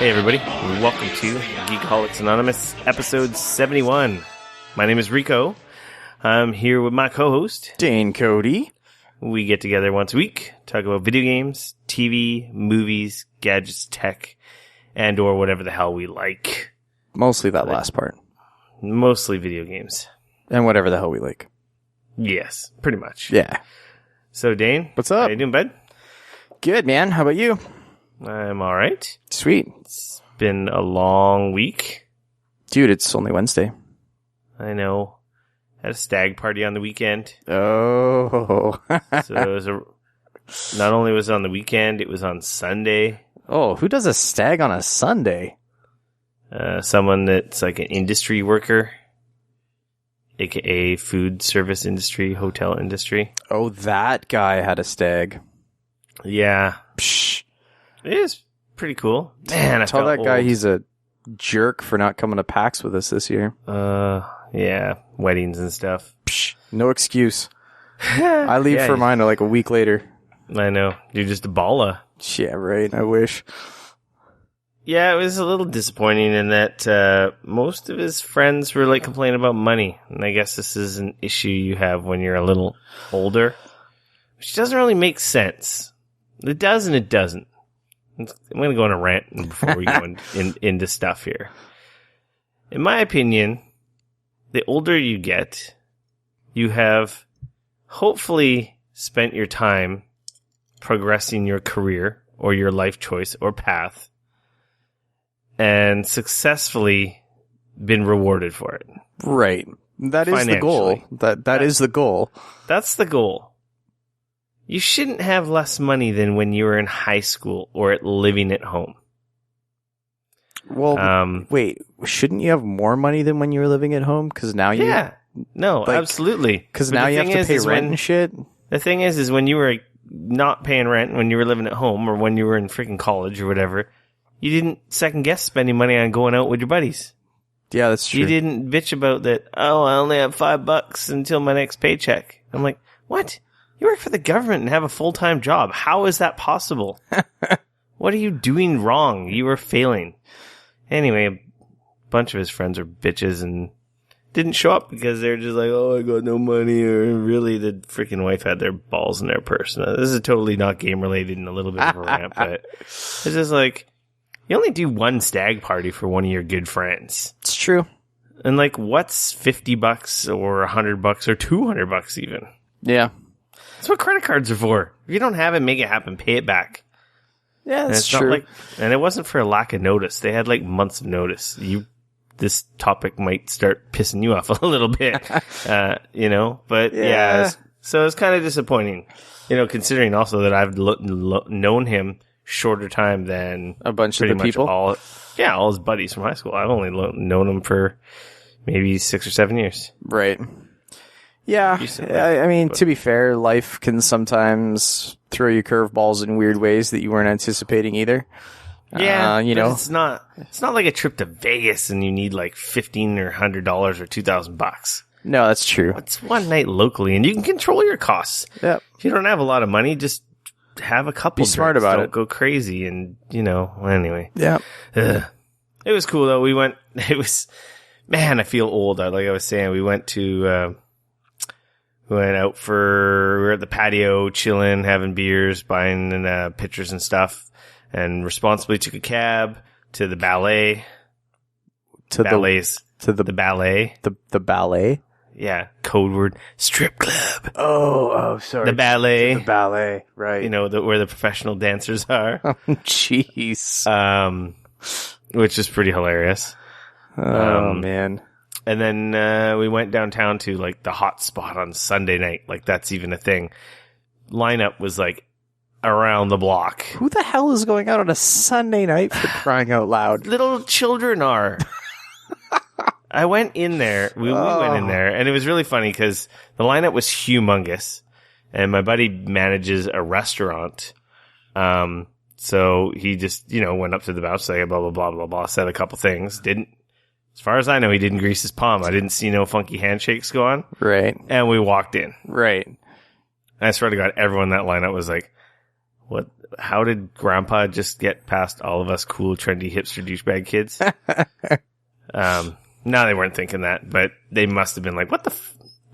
Hey everybody, welcome to Geekoholics Anonymous, episode 71. My name is Rico. I'm here with my co-host, Dane Cody. We get together once a week, talk about video games, TV, movies, gadgets, tech, and or whatever the hell we like. Mostly that last part. Mostly video games. And whatever the hell we like. Yes, pretty much. Yeah. So Dane, What's up? How you doing, bud? Good, man. How about you? I'm alright. Sweet. It's been a long week. Dude, it's only Wednesday. I know. Had a stag party on the weekend. Oh. So it was not only was it on the weekend, it was on Sunday. Oh, who does a stag on a Sunday? Someone that's like an industry worker, aka food service industry, hotel industry. Oh, that guy had a stag. Yeah. Psh. It is pretty cool. Man, I Tell felt that guy old. he's a jerk for not coming to PAX with us this year. Yeah, weddings and stuff. Psh. No excuse. I leave Yeah, for mine like a week later. I know. You're just a balla. Yeah, right. I wish. Yeah, it was a little disappointing in that most of his friends were like complaining about money. And I guess this is an issue you have when you're a little older, which doesn't really make sense. It does and it doesn't. I'm going to go on a rant before we go into stuff here. In my opinion, the older you get, you have hopefully spent your time progressing your career or your life choice or path and successfully been rewarded for it. Right. That is the goal. That is the goal. That's the goal. You shouldn't have less money than when you were in high school or living at home. Well, wait, shouldn't you have more money than when you were living at home? Because now you... Yeah. No, like, absolutely. Because now you have to pay rent and shit? The thing is when you were not paying rent, when you were living at home, or when you were in freaking college or whatever, you didn't second guess spending money on going out with your buddies. Yeah, that's true. You didn't bitch about that, oh, I only have $5 until my next paycheck. I'm like, what? You work for the government and have a full-time job. How is that possible? What are you doing wrong? You were failing. Anyway, a bunch of his friends are bitches and didn't show up because they're just like, oh, I got no money, or really the freaking wife had their balls in their purse. Now, this is totally not game-related and a little bit of a rant, but it's just like, you only do one stag party for one of your good friends. It's true. And like, what's $50 or $100 or $200 even? Yeah. That's what credit cards are for. If you don't have it, make it happen. Pay it back. Yeah, that's true. true. Not like, and it wasn't for a lack of notice. They had like months of notice. This topic might start pissing you off a little bit, But yeah, so it's kind of disappointing, considering also that I've known him shorter time than a bunch of the people. All his buddies from high school. I've only known him for maybe 6 or 7 years. Right. Yeah, I mean, to be fair, life can sometimes throw you curveballs in weird ways that you weren't anticipating either. Yeah, it's not like a trip to Vegas and you need like $15 or $100 or $2,000. No, that's true. It's one night locally, and you can control your costs. Yeah. If you don't have a lot of money, just have a couple. Be smart about Don't it. go crazy, and anyway. Yeah. It was cool though. We went. It was, man, I feel old. Like I was saying, we went to. We went out we were at the patio, chilling, having beers, buying pictures and stuff, and responsibly took a cab to the ballet. The ballet. The ballet? Yeah, code word, strip club. Oh, sorry. The ballet. The ballet, right. Where the professional dancers are. Oh, jeez. Which is pretty hilarious. Oh, man. And then we went downtown to like the hot spot on Sunday night. Like that's even a thing. Lineup was like around the block. Who the hell is going out on a Sunday night for crying out loud? Little children are. I went in there. We went in there, and it was really funny because the lineup was humongous. And my buddy manages a restaurant. So he just, went up to the bouncer, like, blah, blah, blah, blah, blah, said a couple things. As far as I know, he didn't grease his palm. I didn't see no funky handshakes go on. Right. And we walked in. Right. And I swear to God, everyone in that lineup was like, what? How did Grandpa just get past all of us cool, trendy, hipster douchebag kids? No, they weren't thinking that, but they must have been like, what the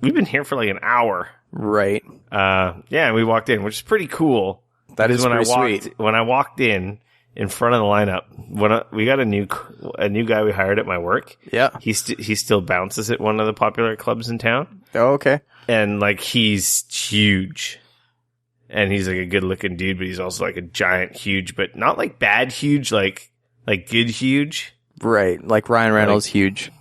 we've been here for like an hour. Right. Yeah, we walked in, which is pretty cool. That is pretty sweet. When I walked in front of the lineup, we got a new guy we hired at my work. Yeah. He still bounces at one of the popular clubs in town. Oh, okay. And like, he's huge. And he's like a good looking dude, but he's also like a giant huge, but not like bad huge, like good huge. Right. Like Ryan Reynolds huge.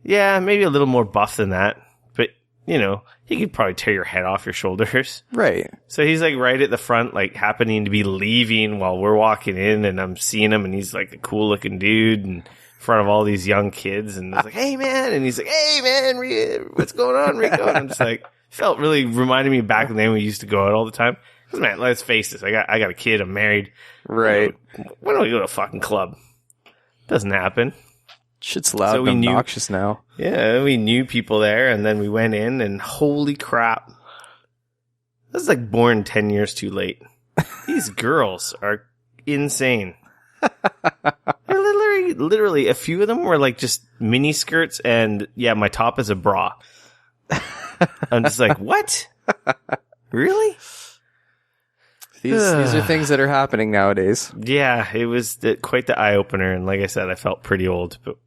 Yeah, maybe a little more buff than that. But, he could probably tear your head off your shoulders. Right. So he's like right at the front, like happening to be leaving while we're walking in, and I'm seeing him, and he's like a cool looking dude in front of all these young kids, and it's like, hey man, and he's like, hey man, what's going on, Rico? And I'm just like, felt really reminded me back in the day when we used to go out all the time. Because man, let's face this, I got a kid, I'm married. Right. When do we go to a fucking club? Doesn't happen. Shit's loud and obnoxious now. Yeah, we knew people there, and then we went in, and holy crap. This is like born 10 years too late. These girls are insane. They're literally, a few of them were like just mini skirts, and yeah, my top is a bra. I'm just like, what? Really? These are things that are happening nowadays. Yeah, it was quite the eye-opener, and like I said, I felt pretty old, but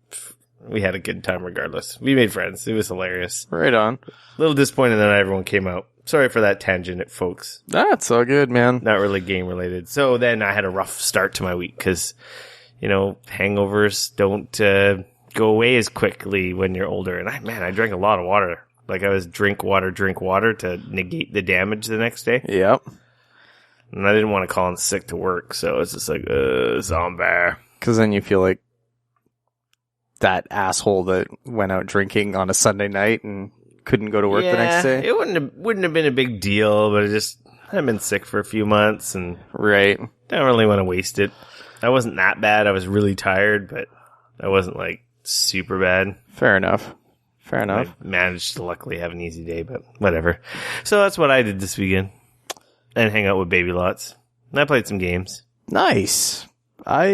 we had a good time regardless. We made friends. It was hilarious. Right on. A little disappointed that everyone came out. Sorry for that tangent, folks. That's all good, man. Not really game-related. So then I had a rough start to my week because, hangovers don't go away as quickly when you're older. And I drank a lot of water. Like I was drink water to negate the damage the next day. Yep. And I didn't want to call in sick to work, so it's just like, zombie. Because then you feel like that asshole that went out drinking on a Sunday night and couldn't go to work the next day. It wouldn't have been a big deal, but I've been sick for a few months, and right. Don't really want to waste it. I wasn't that bad. I was really tired, but I wasn't like super bad. Fair enough. I managed to luckily have an easy day, but whatever. So that's what I did this weekend. And hang out with baby lots. And I played some games. Nice. I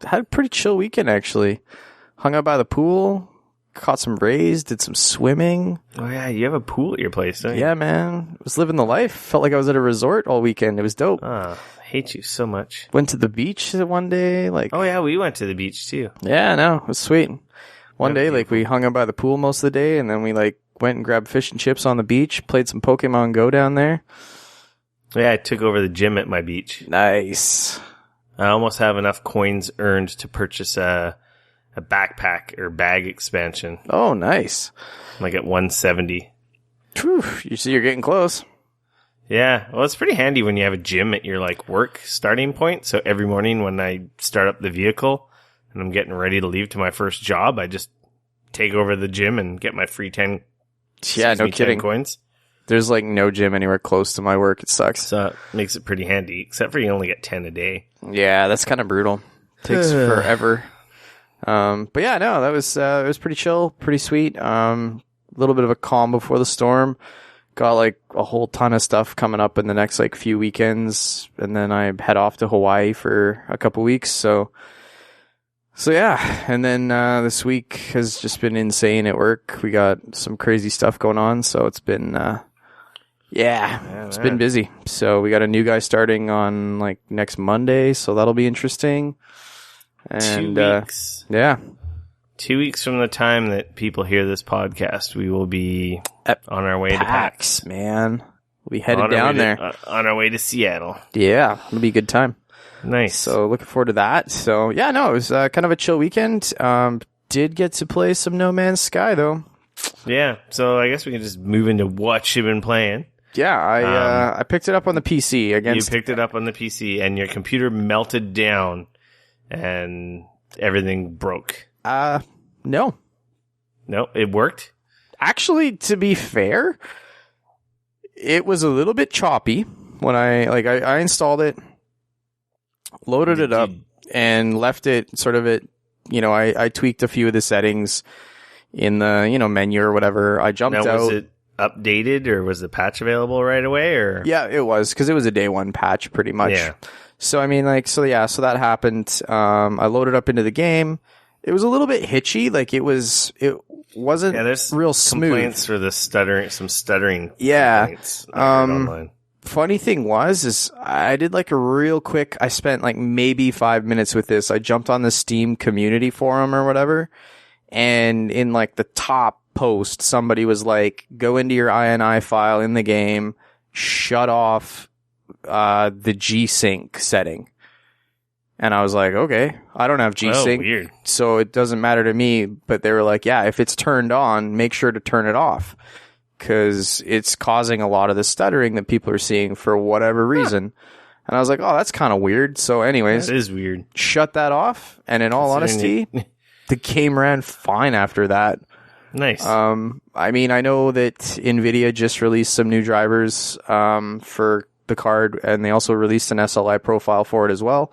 had a pretty chill weekend, actually. Hung out by the pool, caught some rays, did some swimming. Oh, yeah, you have a pool at your place, don't you? Yeah, man. I was living the life. Felt like I was at a resort all weekend. It was dope. I hate you so much. Went to the beach one day. Oh, yeah, we went to the beach, too. Yeah, no, it was sweet. One day, we hung out by the pool most of the day, and then we, went and grabbed fish and chips on the beach, played some Pokemon Go down there. Yeah, I took over the gym at my beach. Nice. I almost have enough coins earned to purchase a backpack or bag expansion. Oh, nice. Like at 170. Whew, you see you're getting close. Yeah, well, it's pretty handy when you have a gym at your work starting point. So every morning when I start up the vehicle and I'm getting ready to leave to my first job, I just take over the gym and get my free 10 coins. There's no gym anywhere close to my work. It sucks. So it makes it pretty handy, except for you only get 10 a day. Yeah, that's kind of brutal. Takes forever. But yeah, no, it was pretty chill, pretty sweet. A little bit of a calm before the storm. Got a whole ton of stuff coming up in the next few weekends, and then I head off to Hawaii for a couple weeks. So yeah, and then this week has just been insane at work. We got some crazy stuff going on, so it's been it's been busy. So we got a new guy starting on next Monday, so that'll be interesting. And 2 weeks. Yeah. 2 weeks from the time that people hear this podcast, we will be on our way to PAX, man. We'll be headed down there. On our way to Seattle. Yeah, it'll be a good time. Nice. So looking forward to that. So yeah, no, it was kind of a chill weekend. Did get to play some No Man's Sky though. Yeah, so I guess we can just move into what you've been playing. Yeah, I picked it up on the PC against. You picked it up on the PC, and your computer melted down, and everything broke. No, it worked. Actually, to be fair, it was a little bit choppy when I installed it, loaded it up, and left it sort of at. I tweaked a few of the settings in the menu or whatever. I jumped out. Was it updated, or was the patch available right away? Or Yeah, it was, because it was a day one patch pretty much. Yeah. So I mean, like, so that happened. I loaded up into the game. It was a little bit hitchy. Like, it wasn't there's real smooth. complaints for the stuttering. Yeah. Complaints I heard online. Funny thing is I did like a real quick, I spent like maybe 5 minutes with this. I jumped on the Steam community forum or whatever, and in like the top post, somebody was like, go into your INI file in the game, shut off the G-Sync setting. And I was like, okay, I don't have G-Sync, weird. so it doesn't matter to me. But they were like, yeah, if it's turned on, make sure to turn it off, because it's causing a lot of the stuttering that people are seeing for whatever reason. And I was like, oh, that's kind of weird. So anyways, That is weird. shut that off. And in all honesty, the game ran fine after that. Nice. I mean, I know that NVIDIA just released some new drivers for the card, and they also released an SLI profile for it as well.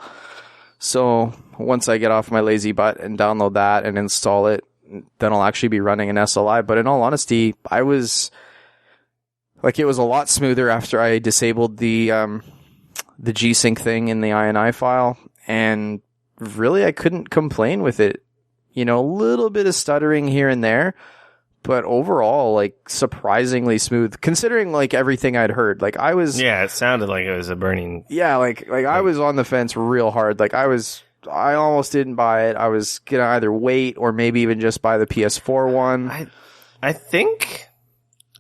So once I get off my lazy butt and download that and install it, then I'll actually be running an SLI. But in all honesty, it was a lot smoother after I disabled the G-Sync thing in the INI file, and really I couldn't complain with it. You know, a little bit of stuttering here and there, but overall, like, surprisingly smooth, considering like everything I'd heard. Like, I was, yeah, it sounded like it was a burning. yeah, like I was on the fence real hard. Like, I almost didn't buy it. I was gonna either wait or maybe even just buy the PS4 one. I think,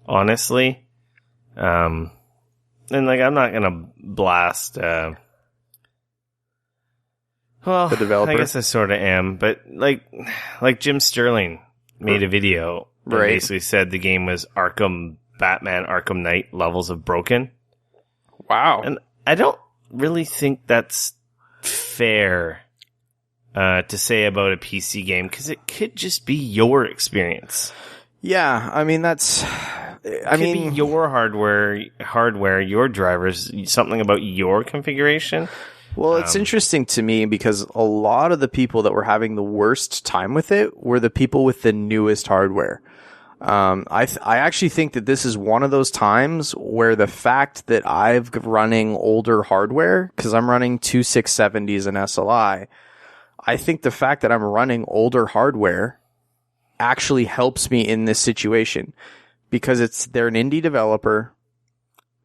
honestly, and like, I'm not gonna blast. The developer. I guess I sort of am, but like Jim Sterling made a video that Right. basically said the game was Batman Arkham Knight levels of broken. Wow. And I don't really think that's fair to say about a PC game, because it could just be your experience. Yeah, I mean, that's... I Could mean, be your hardware, your drivers, something about your configuration. well, it's interesting to me because a lot of the people that were having the worst time with it were the people with the newest hardware. I actually think that this is one of those times where the fact that I've running older hardware, because I'm running two 670s and SLI, I think the fact that I'm running older hardware actually helps me in this situation, because they're an indie developer.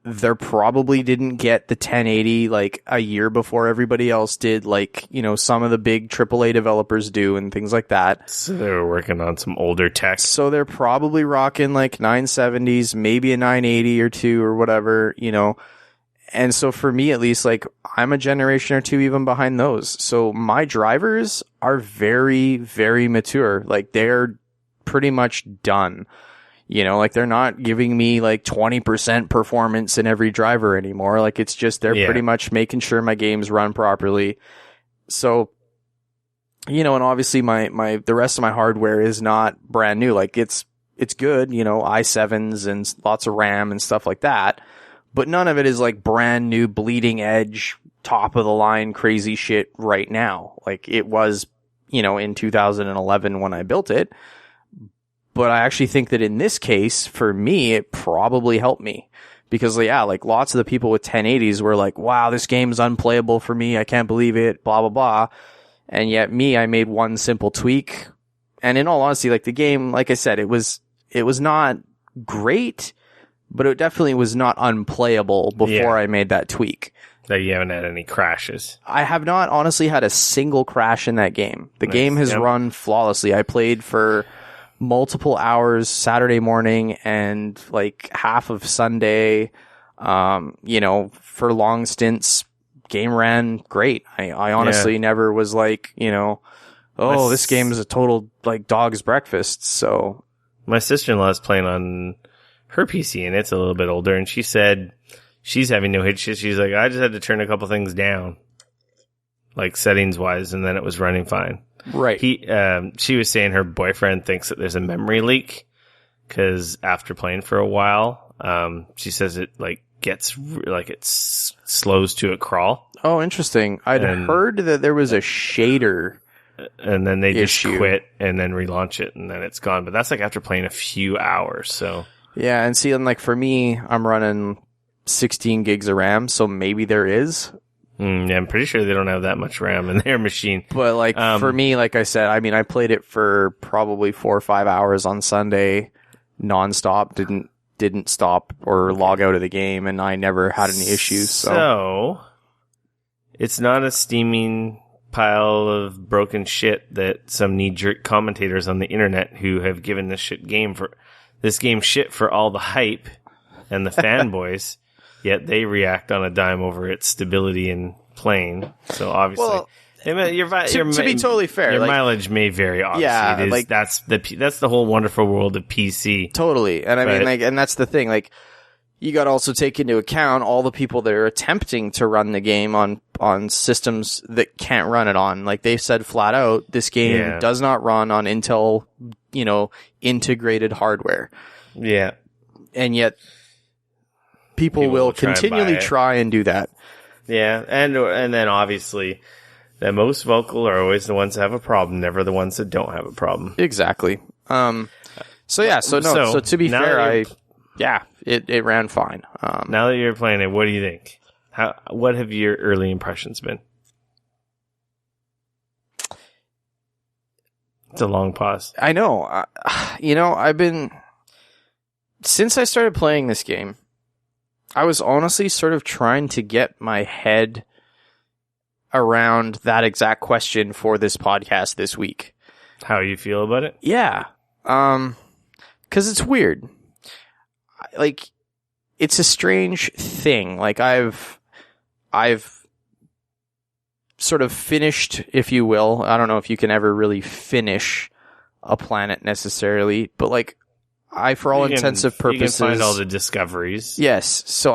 They probably didn't get the 1080 like a year before everybody else did, like, you know, some of the big AAA developers do and things like that. So they were working on some older tech. So they're probably rocking like 970s, maybe a 980 or two or whatever, you know. And so for me, at least, like, I'm a generation or two even behind those. So my drivers are very, very mature. Like, they're pretty much done. You know, like, they're not giving me like 20% performance in every driver anymore. Like, it's just, they're pretty much making sure my games run properly. So, you know, and obviously the rest of my hardware is not brand new. Like, it's good, you know, i7s and lots of RAM and stuff like that. But none of it is like brand new, bleeding edge, top of the line, crazy shit right now. Like, it was, you know, in 2011 when I built it. But I actually think that in this case, for me, it probably helped me. Because, yeah, like, lots of the people with 1080s were like, wow, this game's unplayable for me. I can't believe it, blah, blah, blah. And yet me, I made one simple tweak. And in all honesty, like, the game, like I said, it was not great, but it definitely was not unplayable before I made that tweak. That you haven't had any crashes. I have not honestly had a single crash in that game. The game has run flawlessly. I played for multiple hours Saturday morning and like half of Sunday, you know, for long stints. Game ran great. I honestly never was like, you know, oh, this game is a total like dog's breakfast. So my sister-in-law is playing on her PC, and it's a little bit older, and she said she's having no hitches. She's like, I just had to turn a couple things down, like settings wise, and then it was running fine. Right. She was saying her boyfriend thinks that there's a memory leak because after playing for a while, she says it like gets like it slows to a crawl. Oh, interesting. I'd heard that there was a shader, and then they just issue. quit and then relaunch it, and then it's gone. But that's like after playing a few hours. So Yeah, and see, and like for me, I'm running 16 gigs of RAM, so maybe there is. Yeah, I'm pretty sure they don't have that much RAM in their machine. But like for me, like I said, I mean, I played it for probably 4 or 5 hours on Sunday, nonstop. Didn't stop or log out of the game, and I never had any issues. So it's not a steaming pile of broken shit that some knee-jerk commentators on the internet who have given this game shit for all the hype and the fanboys, yet they react on a dime over its stability and playing. So obviously, well, to be totally fair, your like, mileage may vary. Obviously, yeah, it is, like, that's the whole wonderful world of PC. Totally, and I mean, like, and that's the thing, like. You got to also take into account all the people that are attempting to run the game on systems that can't run it on. Like they said flat out, this game does not run on Intel, integrated hardware. Yeah. And yet people will continually try and do that. Yeah. And then obviously the most vocal are always the ones that have a problem, never the ones that don't have a problem. Exactly. So to be fair, it ran fine. Now that you're playing it, what do you think? What have your early impressions been? It's a long pause. I know. Since I started playing this game, I was honestly sort of trying to get my head around that exact question for this podcast this week. How you feel about it? Yeah. 'Cause it's weird. Like, it's a strange thing. Like, I've sort of finished, if you will. I don't know if you can ever really finish a planet necessarily, but like, for all intents and purposes, you can find all the discoveries. Yes. So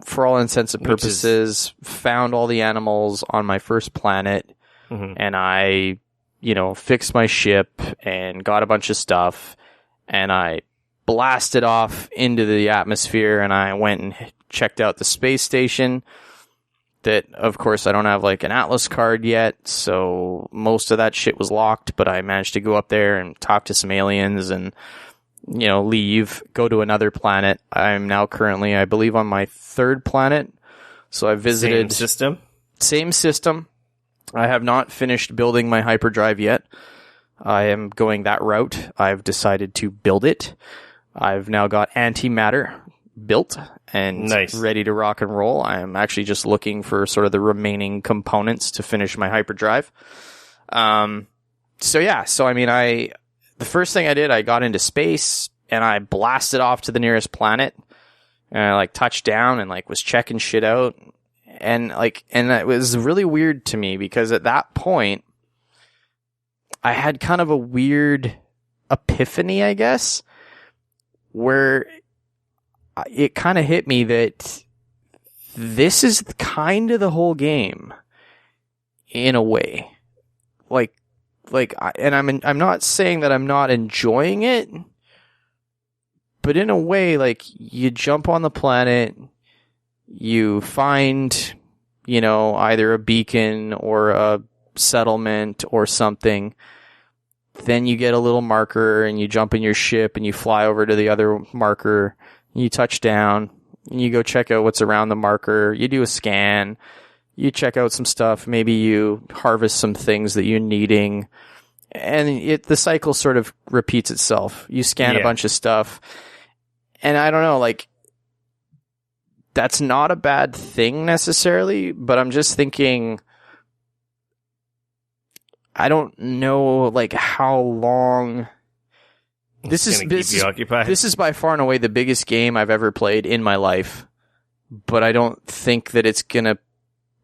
for all intents and purposes, found all the animals on my first planet, and I, fixed my ship and got a bunch of stuff, and I blasted off into the atmosphere, and I went and checked out the space station. That, of course, I don't have like an Atlas card yet, so most of that shit was locked, but I managed to go up there and talk to some aliens and, leave, go to another planet. I'm now currently, I believe, on my 3rd planet. So I visited... Same system. I have not finished building my hyperdrive yet. I am going that route. I've decided to build it. I've now got antimatter built and ready to rock and roll. I'm actually just looking for sort of the remaining components to finish my hyperdrive. The first thing I did, I got into space and I blasted off to the nearest planet, and I touched down and was checking shit out. And it was really weird to me because at that point I had kind of a weird epiphany, I guess, where it kind of hit me that this is kind of the whole game in a way. I'm not saying that I'm not enjoying it, but in a way, you jump on the planet, you find, either a beacon or a settlement or something. Then you get a little marker and you jump in your ship and you fly over to the other marker. You touch down and you go check out what's around the marker. You do a scan. You check out some stuff. Maybe you harvest some things that you're needing. And the cycle sort of repeats itself. You scan a bunch of stuff. And I don't know, that's not a bad thing necessarily, but I'm just thinking, I don't know, how long this is. This is by far and away the biggest game I've ever played in my life, but I don't think that it's gonna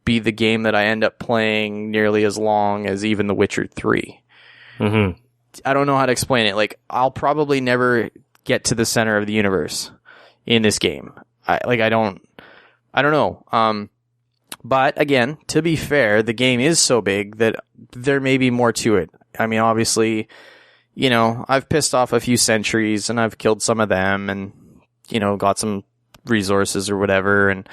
be the game that I end up playing nearly as long as even The Witcher 3. Mm-hmm. I don't know how to explain it. I'll probably never get to the center of the universe in this game. I don't know. But again, to be fair, the game is so big that there may be more to it. I mean, obviously, I've pissed off a few sentries and I've killed some of them and, got some resources or whatever. And,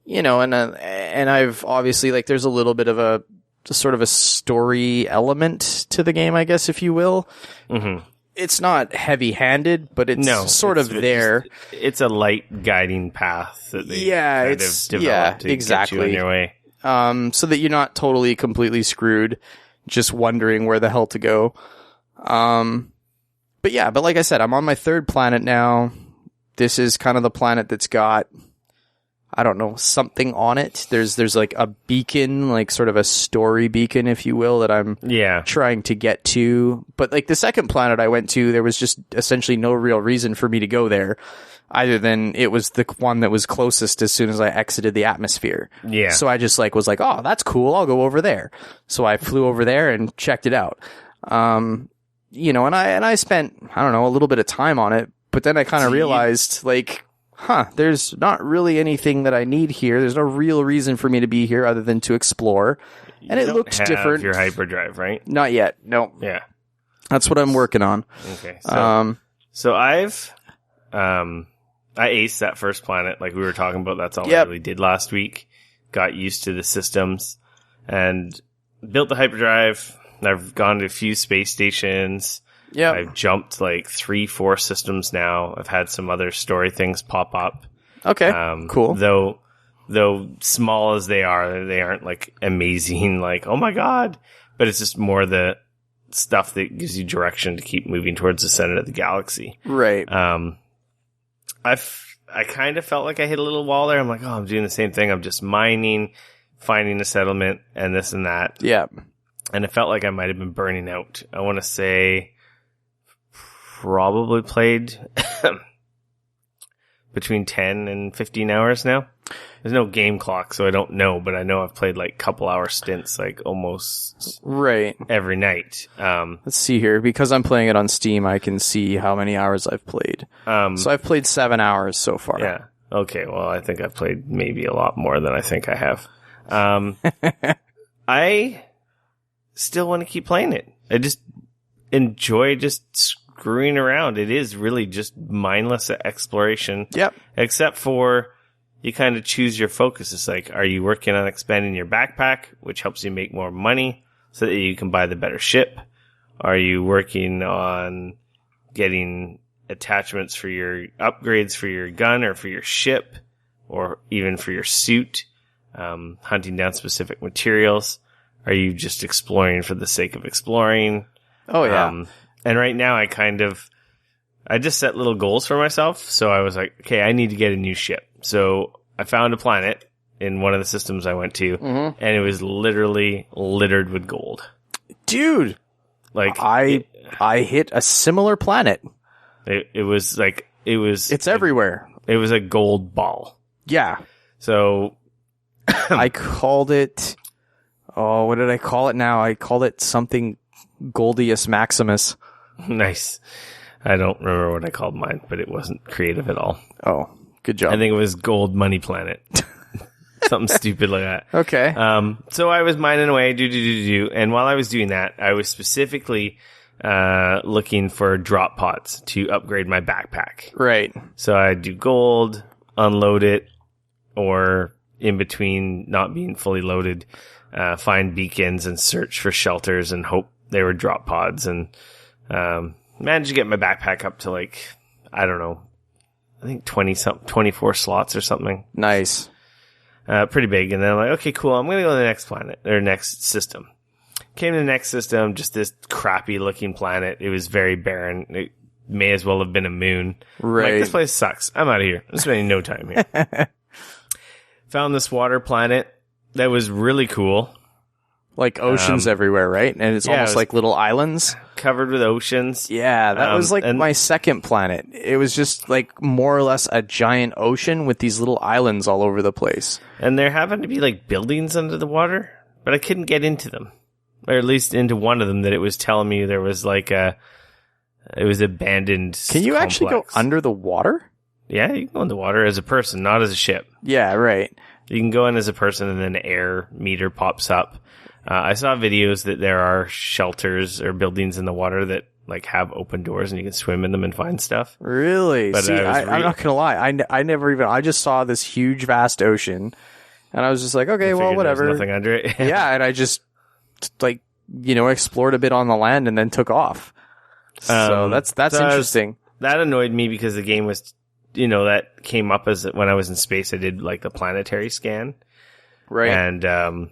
and I've obviously, there's a little bit of a sort of a story element to the game, I guess, if you will. Mm-hmm. it's not heavy-handed, but it's sort of there. It's a light guiding path that they kind of developed to exactly. get you on your way. So that you're not totally, completely screwed, just wondering where the hell to go. But like I said, I'm on my third planet now. This is kind of the planet that's got, I don't know, something on it. There's like a beacon, like sort of a story beacon, if you will, that I'm trying to get to. But like the second planet I went to, there was just essentially no real reason for me to go there, other than it was the one that was closest as soon as I exited the atmosphere. Yeah. So I just was like, oh, that's cool. I'll go over there. So I flew over there and checked it out. And I spent, I don't know, a little bit of time on it, but then I kind of realized like, there's not really anything that I need here. There's no real reason for me to be here other than to explore. And it looked different. Your hyperdrive, right? Not yet. No. Yeah. That's what I'm working on. Okay. So I aced that first planet, like we were talking about. That's all I really did last week. Got used to the systems and built the hyperdrive. I've gone to a few space stations. Yeah, I've jumped like 3-4 systems now. I've had some other story things pop up. Okay, cool. Though small as they aren't like amazing. Like, oh my god! But it's just more the stuff that gives you direction to keep moving towards the center of the galaxy. Right. I kind of felt like I hit a little wall there. I'm like, oh, I'm doing the same thing. I'm just mining, finding a settlement, and this and that. Yeah. And it felt like I might have been burning out. I want to say probably played between 10 and 15 hours now. There's no game clock, so I don't know, but I know I've played like couple hour stints, like almost every night. Let's see here. Because I'm playing it on Steam, I can see how many hours I've played. So I've played 7 hours so far. Yeah. Okay. Well, I think I've played maybe a lot more than I think I have. I still want to keep playing it. I just enjoy just screwing around. It is really just mindless exploration. Yep. Except for you kind of choose your focus. It's like, are you working on expanding your backpack, which helps you make more money so that you can buy the better ship? Are you working on getting attachments for your upgrades for your gun or for your ship or even for your suit? Hunting down specific materials? Are you just exploring for the sake of exploring? Oh, yeah. And right now I just set little goals for myself. So I was like, okay, I need to get a new ship. So I found a planet in one of the systems I went to, and it was literally littered with gold. Dude, like I hit a similar planet. It's everywhere. It was a gold ball. Yeah. So I called it, what did I call it now? I called it something Goldius Maximus. Nice. I don't remember what I called mine, but it wasn't creative at all. Oh, good job. I think it was Gold Money Planet. Something stupid like that. Okay. So I was mining away, and while I was doing that, I was specifically looking for drop pods to upgrade my backpack. Right. So I'd do gold, unload it, or in between not being fully loaded, find beacons and search for shelters and hope they were drop pods, and managed to get my backpack up to like, I don't know, I think 24 slots or something. Nice. Pretty big. And then I'm like, okay, cool. I'm going to go to the next planet or next system. Came to the next system, just this crappy looking planet. It was very barren. It may as well have been a moon. Right. Like, this place sucks. I'm out of here. I'm spending no time here. Found this water planet that was really cool. Like oceans everywhere, right? And it's almost like little islands. Covered with oceans. Yeah, that was like my second planet. It was just like more or less a giant ocean with these little islands all over the place. And there happened to be like buildings under the water, but I couldn't get into them. Or at least into one of them that it was telling me there was like it was abandoned. Can you complex. actually go under the water? Yeah, you can go in the water as a person, not as a ship. Yeah, right. You can go in as a person and then an air meter pops up. I saw videos that there are shelters or buildings in the water that like have open doors and you can swim in them and find stuff. Really? But see, I'm not gonna lie. I just saw this huge, vast ocean, and I was just like, okay, well, whatever. There's nothing under it. Yeah, and I just like explored a bit on the land and then took off. So that's interesting. That annoyed me because the game was, that came up as when I was in space. I did like the planetary scan, Right. and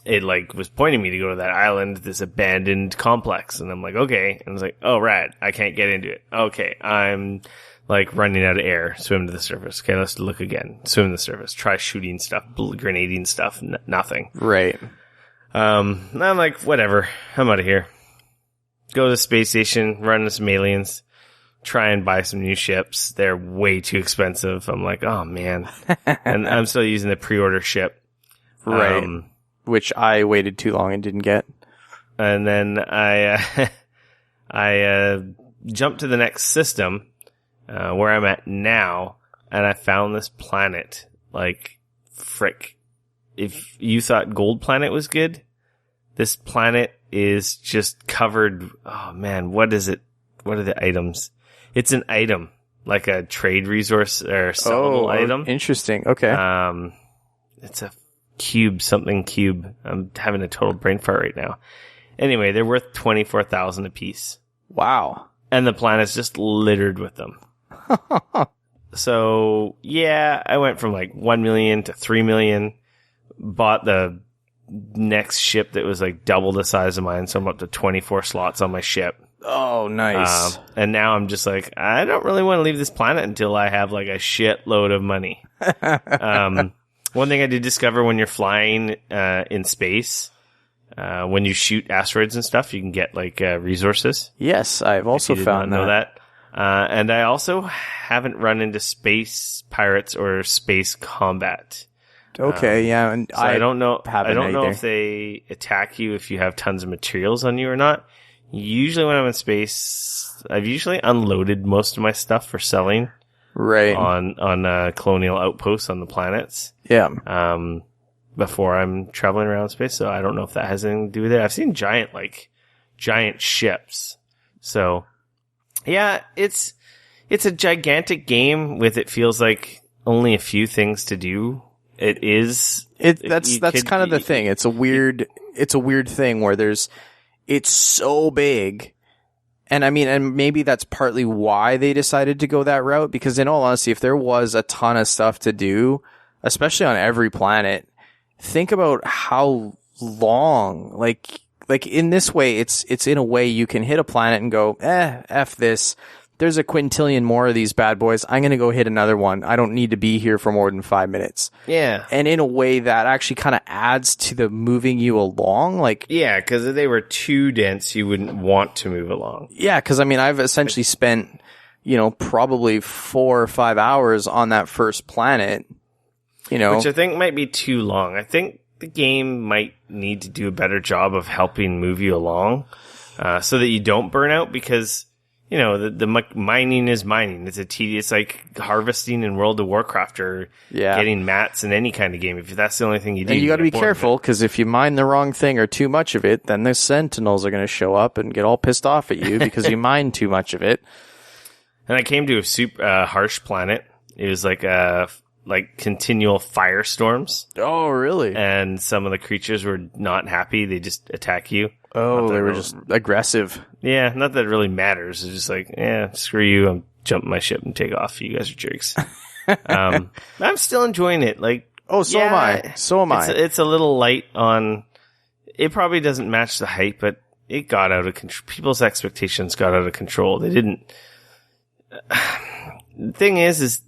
it like was pointing me to go to that island, this abandoned complex, and I'm like, okay, and I was like, oh, rad, I can't get into it. Okay, I'm like running out of air. Swim to the surface. Okay, let's look again. Swim to the surface. Try shooting stuff, grenading stuff. Nothing. Right. I'm like, whatever. I'm out of here. Go to the space station, run into some aliens, try and buy some new ships. They're way too expensive. I'm like, oh man. And I'm still using the pre-order ship. Right. Which I waited too long and didn't get. And then I jumped to the next system, where I'm at now, and I found this planet. Like, frick. If you thought Gold Planet was good, this planet is just covered. Oh man, what is it? What are the items? It's an item, like a trade resource or sellable item. Interesting. Okay. It's a something cube. I'm having a total brain fart right now. Anyway, they're worth 24,000 a piece. Wow. And the planet's just littered with them. So yeah, I went from like 1 million to 3 million. Bought the next ship that was like double the size of mine, so I'm up to 24 slots on my ship. Oh, nice. And now I'm just like, I don't really want to leave this planet until I have like a shitload of money. One thing I did discover when you're flying in space, when you shoot asteroids and stuff, you can get like resources. Yes, I've also found that. And I also haven't run into space pirates or space combat. Okay, yeah, and so I don't know. I don't know if they attack you if you have tons of materials on you or not. Usually, when I'm in space, I've usually unloaded most of my stuff for selling, right, on colonial outposts on the planets. Yeah. Before I'm traveling around space, so I don't know if that has anything to do with it. I've seen giant ships. So, yeah, it's a gigantic game with it feels like only a few things to do. It is. That's kind of the thing. It's a weird thing where it's so big. And I mean, and maybe that's partly why they decided to go that route, because in all honesty, if there was a ton of stuff to do, especially on every planet, think about how long, like in this way, it's in a way you can hit a planet and go, F this. There's a quintillion more of these bad boys. I'm going to go hit another one. I don't need to be here for more than 5 minutes. Yeah. And in a way that actually kind of adds to the moving you along. Like, yeah, because if they were too dense, you wouldn't want to move along. Yeah, because I mean, I've essentially spent, probably 4 or 5 hours on that first planet, Which I think might be too long. I think the game might need to do a better job of helping move you along, so that you don't burn out, because the mining is mining. It's a tedious, like harvesting in World of Warcraft or getting mats in any kind of game. If that's the only thing you do, and you got to be careful, because if you mine the wrong thing or too much of it, then the sentinels are going to show up and get all pissed off at you because you mined too much of it. And I came to a super harsh planet. It was like continual firestorms. Oh, really? And some of the creatures were not happy. They just attack you. Oh, they were just aggressive. Yeah, not that it really matters. It's just like, screw you. I'm jumping my ship and take off. You guys are jerks. I'm still enjoying it. Like, so am I. So am I. It's a little light on. It probably doesn't match the hype, but it got out of control. People's expectations got out of control. They didn't. The thing is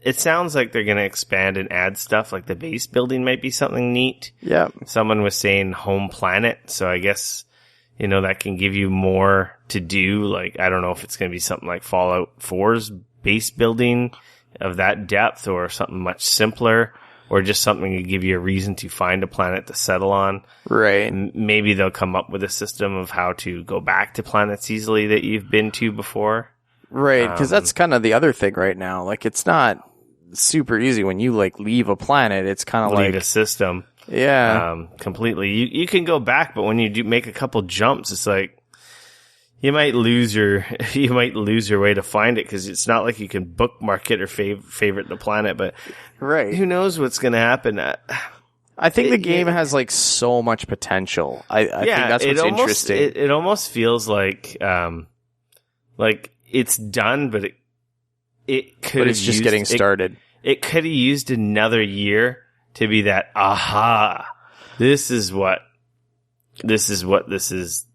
it sounds like they're going to expand and add stuff, like the base building might be something neat. Yeah. Someone was saying home planet, so I guess, that can give you more to do. Like, I don't know if it's going to be something like Fallout 4's base building of that depth, or something much simpler, or just something to give you a reason to find a planet to settle on. Right. Maybe they'll come up with a system of how to go back to planets easily that you've been to before. Right, because that's kind of the other thing right now. Like, it's not super easy when you leave a planet. It's kind of like a system. Yeah. Completely. You can go back, but when you do make a couple jumps, it's like you might lose your way to find it, because it's not like you can bookmark it or favorite the planet. But right, who knows what's going to happen? I think the game has like so much potential. I think that's what's interesting. It almost feels like it's done, but it could. But it's just getting started. It could have used another year to be that. Aha! This is what this is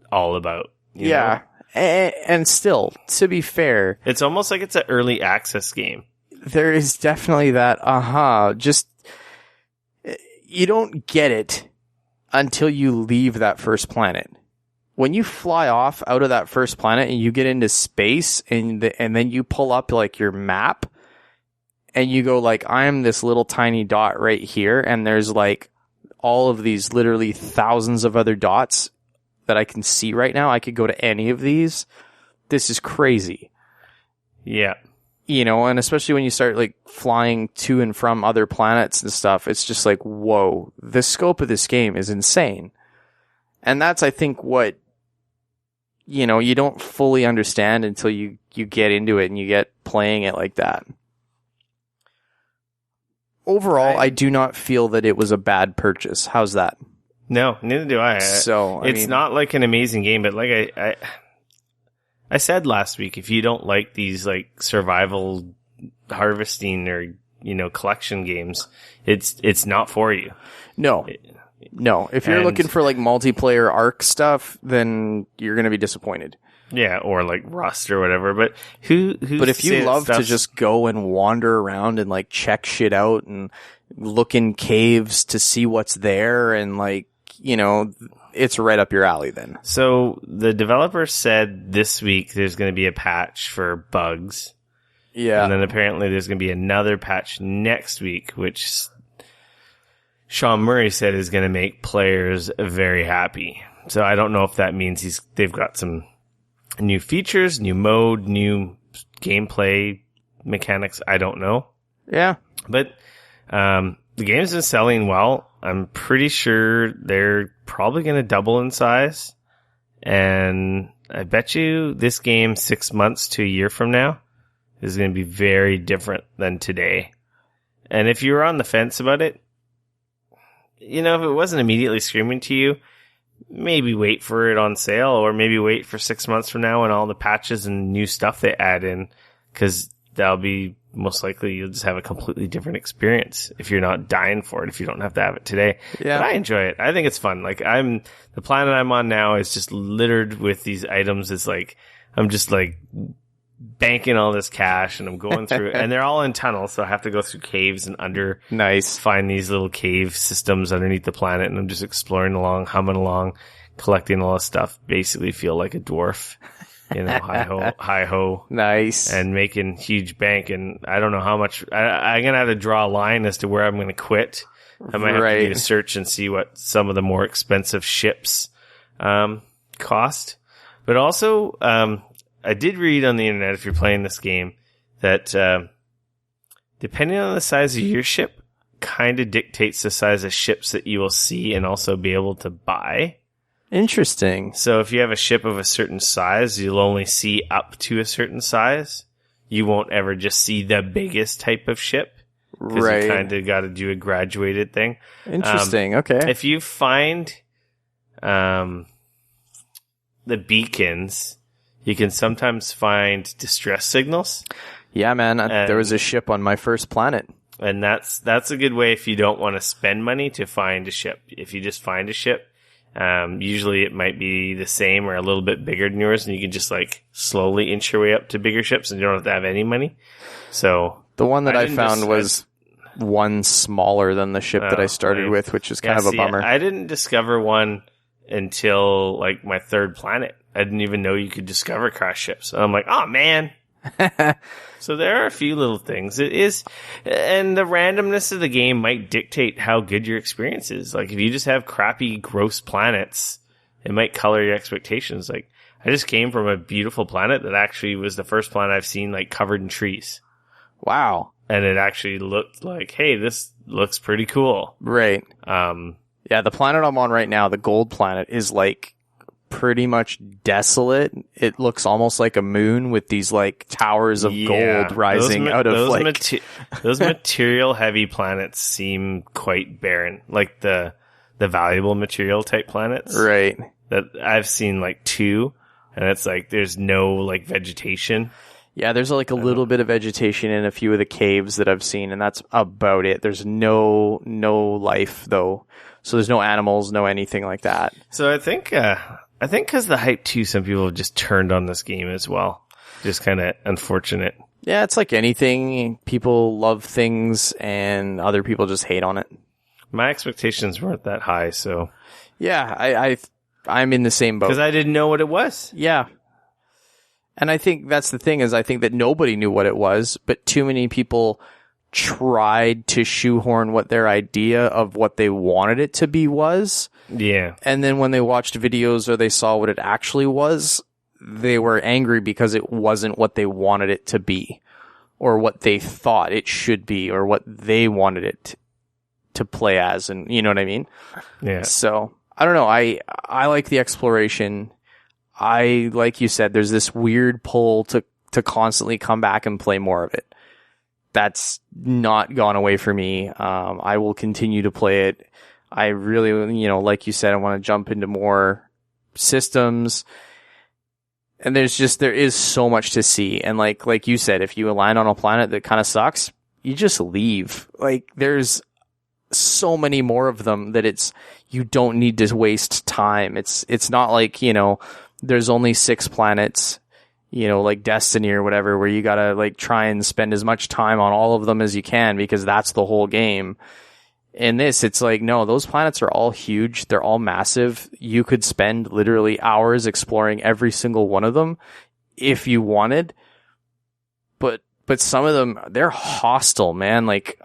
all about. You know? And still, to be fair, it's almost like it's an early access game. There is definitely that. Just. You don't get it until you leave that first planet. When you fly off out of that first planet and you get into space and then you pull up like your map and you go like, I'm this little tiny dot right here. And there's like all of these literally thousands of other dots that I can see right now. I could go to any of these. This is crazy. Yeah. You know, and especially when you start like flying to and from other planets and stuff, it's just like, whoa, the scope of this game is insane. And that's, I think, what, you know, you don't fully understand until you get into it and you get playing it like that. Overall, I do not feel that it was a bad purchase. How's that? No, neither do I. So, it's not like an amazing game, but like I said last week, if you don't like these like survival harvesting or, you know, collection games, it's not for you. No. If you're looking for like multiplayer Ark stuff, then you're going to be disappointed. Yeah, or like Rust or whatever. But But if you love to just go and wander around and like check shit out and look in caves to see what's there and like, you know, it's right up your alley then. So the developer said this week there's going to be a patch for bugs. Yeah. And then apparently there's going to be another patch next week, which Sean Murray said is going to make players very happy. So I don't know if that means they've got some new features, new mode, new gameplay mechanics. I don't know. Yeah. But the game's been selling well. I'm pretty sure they're probably going to double in size. And I bet you this game 6 months to a year from now is going to be very different than today. And if you were on the fence about it, you know, if it wasn't immediately screaming to you, maybe wait for it on sale or maybe wait for 6 months from now and all the patches and new stuff they add in, because that'll be most likely you'll just have a completely different experience if you're not dying for it, if you don't have to have it today. Yeah. But I enjoy it. I think it's fun. Like the planet I'm on now is just littered with these items. It's like, I'm just like banking all this cash and I'm going through and they're all in tunnels. So I have to go through caves and find these little cave systems underneath the planet. And I'm just exploring along, humming along, collecting all this stuff, basically feel like a dwarf. You know, hi ho. Nice. And making huge bank. And I don't know how much, I'm going to have to draw a line as to where I'm going to quit. I might have to do a search and see what some of the more expensive ships, cost. But also, I did read on the internet, if you're playing this game, that, depending on the size of your ship, kind of dictates the size of ships that you will see and also be able to buy. Interesting. So if you have a ship of a certain size, you'll only see up to a certain size. You won't ever just see the biggest type of ship. Because you kind of got to do a graduated thing. Interesting. Okay. If you find the beacons, you can sometimes find distress signals. Yeah, man. There was a ship on my first planet. And that's a good way if you don't want to spend money to find a ship. If you just find a ship, usually it might be the same or a little bit bigger than yours, and you can just like slowly inch your way up to bigger ships and you don't have to have any money. So the one that I found was one smaller than the ship that I started with, which is kind of a bummer. I didn't discover one until like my third planet. I didn't even know you could discover crash ships. And I'm like, oh man. So there are a few little things. It is, and the randomness of the game might dictate how good your experience is. Like if you just have crappy, gross planets, it might color your expectations. Like I just came from a beautiful planet that actually was the first planet I've seen like covered in trees. Wow. And it actually looked like, hey, this looks pretty cool. Right. Yeah, the planet I'm on right now, the gold planet, is like pretty much desolate. It looks almost like a moon with these like towers of gold rising out of those material heavy planets seem quite barren. Like the valuable material type planets. Right. That I've seen like 2, and it's like there's no like vegetation. Yeah, there's like a little bit of vegetation in a few of the caves that I've seen, and that's about it. There's no life though. So there's no animals, no anything like that. So I think because the hype too, some people have just turned on this game as well. Just kind of unfortunate. Yeah, it's like anything. People love things and other people just hate on it. My expectations weren't that high, so. Yeah, I'm in the same boat. Because I didn't know what it was. Yeah. And I think that's the thing is I think that nobody knew what it was, but too many people tried to shoehorn what their idea of what they wanted it to be was. Yeah. And then when they watched videos or they saw what it actually was, they were angry because it wasn't what they wanted it to be or what they thought it should be or what they wanted it to play as. And you know what I mean? Yeah. So I don't know. I like the exploration. Like you said, there's this weird pull to constantly come back and play more of it. That's not gone away for me. I will continue to play it. I really, like you said, I want to jump into more systems. And there is so much to see. And like you said, if you land on a planet that kind of sucks, you just leave. Like there's so many more of them that you don't need to waste time. It's not like, there's only 6 planets, like Destiny or whatever, where you gotta like try and spend as much time on all of them as you can because that's the whole game. In this, it's like, no, those planets are all huge. They're all massive. You could spend literally hours exploring every single one of them if you wanted. But some of them, they're hostile, man. Like,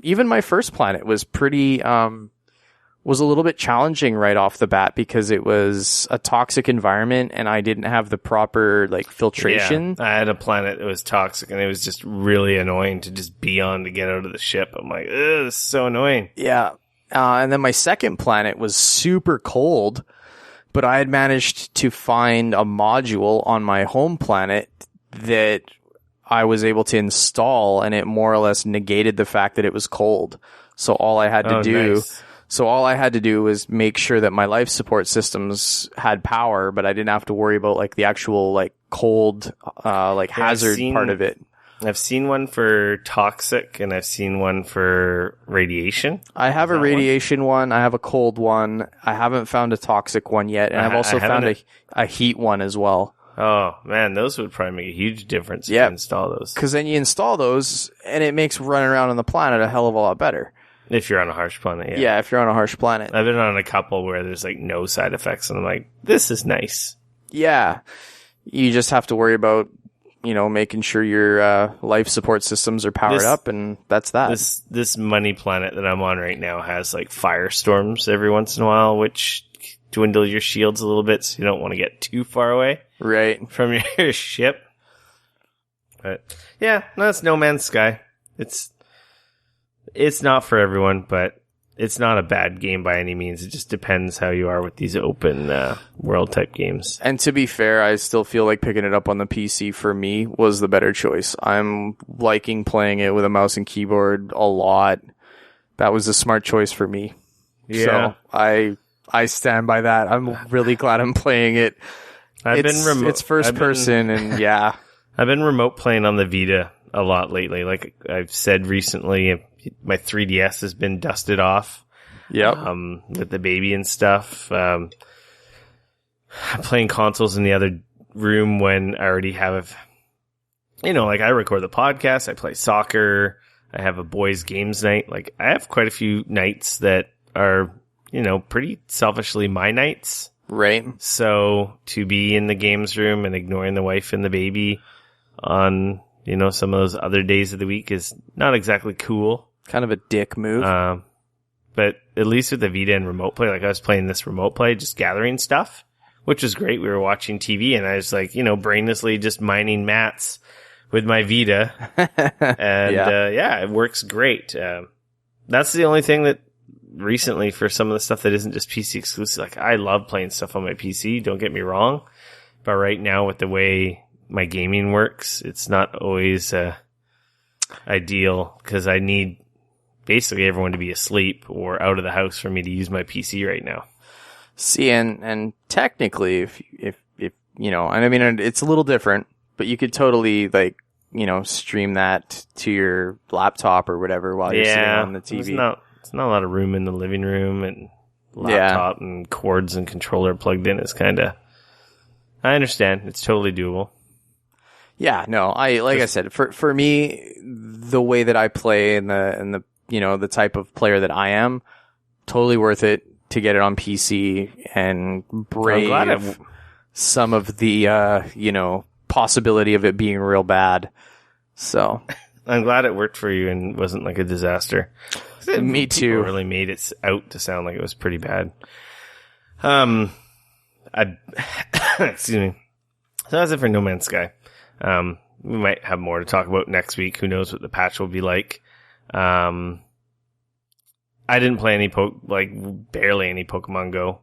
even my first planet was pretty, was a little bit challenging right off the bat because it was a toxic environment and I didn't have the proper like filtration. Yeah, I had a planet that was toxic and it was just really annoying to just be on to get out of the ship. I'm like, ugh, this is so annoying. Yeah. And then my second planet was super cold, but I had managed to find a module on my home planet that I was able to install and it more or less negated the fact that it was cold. So all I had to do was make sure that my life support systems had power, but I didn't have to worry about like the actual like cold, hazard part of it. I've seen one for toxic and I've seen one for radiation. I have a radiation one. I have a cold one. I haven't found a toxic one yet. And I've also found a heat one as well. Oh man, those would probably make a huge difference if you install those. Cause then you install those and it makes running around on the planet a hell of a lot better. If you're on a harsh planet, yeah. Yeah, if you're on a harsh planet. I've been on a couple where there's like no side effects and I'm like, this is nice. Yeah. You just have to worry about, making sure your life support systems are powered up and that's that. This money planet that I'm on right now has like firestorms every once in a while, which dwindle your shields a little bit so you don't want to get too far away from your ship. But yeah, no, it's No Man's Sky. It's not for everyone, but it's not a bad game by any means. It just depends how you are with these open world type games. And to be fair, I still feel like picking it up on the PC for me was the better choice. I'm liking playing it with a mouse and keyboard a lot. That was a smart choice for me. Yeah. So I stand by that. I'm really glad I'm playing it. It's first person and yeah. I've been remote playing on the Vita a lot lately. Like I've said recently, my 3DS has been dusted off. Yep. With the baby and stuff. I'm playing consoles in the other room when I already have, like I record the podcast, I play soccer, I have a boys games night. Like I have quite a few nights that are, pretty selfishly my nights. Right. So to be in the games room and ignoring the wife and the baby on, some of those other days of the week is not exactly cool. Kind of a dick move. But at least with the Vita and remote play, like I was playing this remote play, just gathering stuff, which was great. We were watching TV and I was like, brainlessly just mining mats with my Vita. And, it works great. That's the only thing that recently for some of the stuff that isn't just PC exclusive. Like, I love playing stuff on my PC, don't get me wrong. But right now, with the way my gaming works, it's not always ideal, because I need basically everyone to be asleep or out of the house for me to use my PC right now. See, and technically, if you know, and I mean, it's a little different, but you could totally, like, you know, stream that to your laptop or whatever while you're sitting on the TV. It's not a lot of room in the living room, and laptop and cords and controller plugged in is kind of... I understand. It's totally doable. Yeah, no, I said, for me, the way that I play and the you know, the type of player that I am, totally worth it to get it on PC and brave some of the, you know, possibility of it being real bad. So I'm glad it worked for you and wasn't like a disaster. Me too. People really made it out to sound like it was pretty bad. Excuse me. So that's it for No Man's Sky. We might have more to talk about next week. Who knows what the patch will be like. I didn't play any barely any Pokemon Go.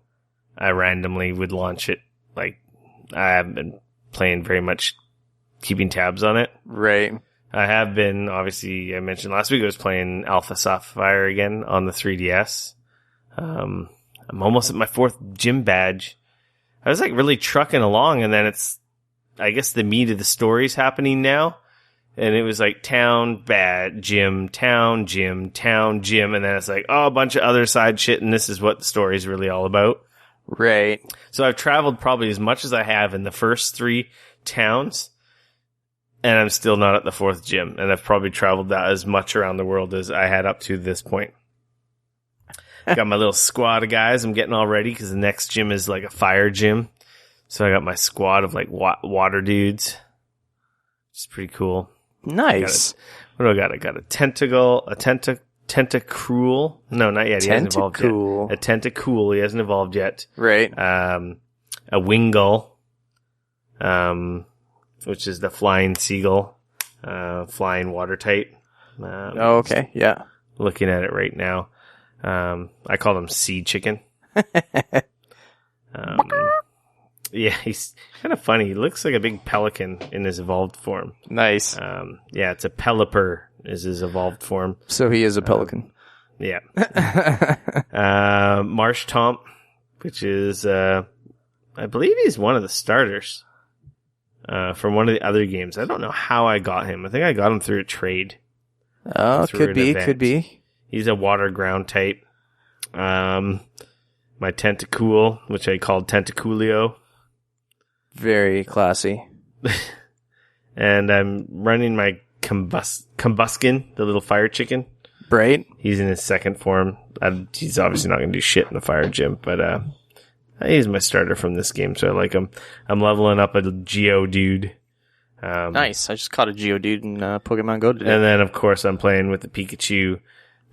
I randomly would launch it. Like, I haven't been playing very much, keeping tabs on it. Right. I have been, obviously, I mentioned last week I was playing Alpha Sapphire again on the 3DS. I'm almost at my 4th gym badge. I was like really trucking along, and then it's, I guess the meat of the story's happening now. And it was like town, gym, town, gym, town, gym. And then it's like, oh, a bunch of other side shit. And this is what the story's really all about. Right. So I've traveled probably as much as I have in the first 3 towns. And I'm still not at the 4th gym. And I've probably traveled that as much around the world as I had up to this point. Got my little squad of guys. I'm getting all ready because the next gym is like a fire gym. So I got my squad of like water dudes. It's pretty cool. Nice. What do I got? I got a tentacle, tentacruel. No, not yet. He hasn't evolved yet. A tentacool. He hasn't evolved yet. Right. A wingull, which is the flying seagull, flying water type. Okay. Yeah. Looking at it right now. I call him sea chicken. Yeah, he's kind of funny. He looks like a big pelican in his evolved form. Nice. Yeah, it's a Pelipper is his evolved form. So he is a pelican. Yeah. Marsh Tomp, which is, I believe he's one of the starters from one of the other games. I don't know how I got him. I think I got him through a trade. Oh, could be. He's a water ground type. My Tentacool, which I called Tentacoolio. Very classy. And I'm running my Combuskin, the little fire chicken. Right. He's in his 2nd form. He's obviously not going to do shit in the fire gym, but he's my starter from this game, so I like him. I'm leveling up a Geodude. Nice. I just caught a Geodude in Pokemon Go today. And then, of course, I'm playing with the Pikachu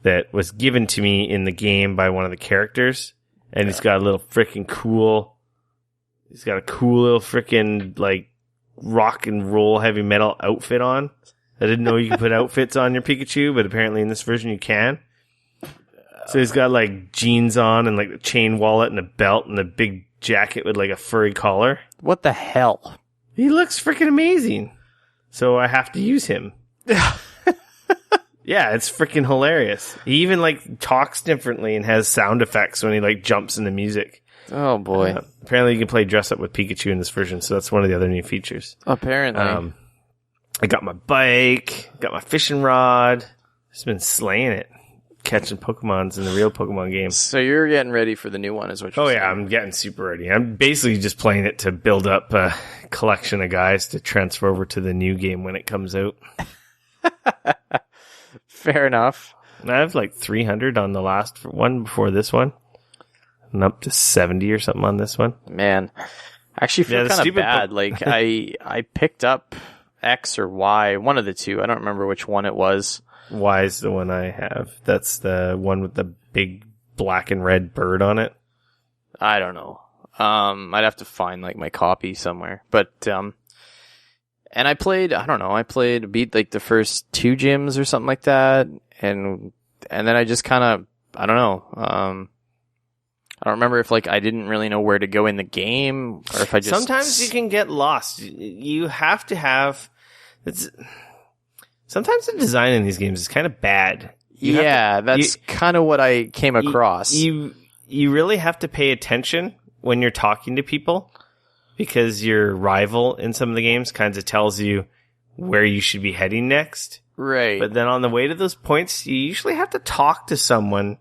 that was given to me in the game by one of the characters. And he's got a little freaking cool... He's got a cool little freaking, like, rock and roll heavy metal outfit on. I didn't know you could put outfits on your Pikachu, but apparently in this version you can. So he's got, like, jeans on and, like, a chain wallet and a belt and a big jacket with, like, a furry collar. What the hell? He looks freaking amazing. So I have to use him. Yeah, it's freaking hilarious. He even, like, talks differently and has sound effects when he, like, jumps into music. Oh, boy. Apparently you can play dress up with Pikachu in this version, so that's one of the other new features. Apparently. I got my bike, got my fishing rod. Just been slaying it. Catching Pokemons in the real Pokemon game. So you're getting ready for the new one, is what you're saying? Oh, yeah, I'm getting super ready. I'm basically just playing it to build up a collection of guys to transfer over to the new game when it comes out. Fair enough. I have like 300 on the last one before this one. And up to 70 or something on this one. Man, I actually feel kind of bad. Like, I picked up X or Y, one of the two. I don't remember which one it was. Y is the one I have. That's the one with the big black and red bird on it. I don't know. I'd have to find like my copy somewhere. But and I beat like the first 2 gyms or something like that, and then I just kind of I don't know. I don't remember if like I didn't really know where to go in the game, or if I just sometimes you can get lost. You have to have. Sometimes the design in these games is kind of bad. That's kind of what I came across. You really have to pay attention when you're talking to people, because your rival in some of the games kind of tells you where you should be heading next. Right. But then on the way to those points, you usually have to talk to someone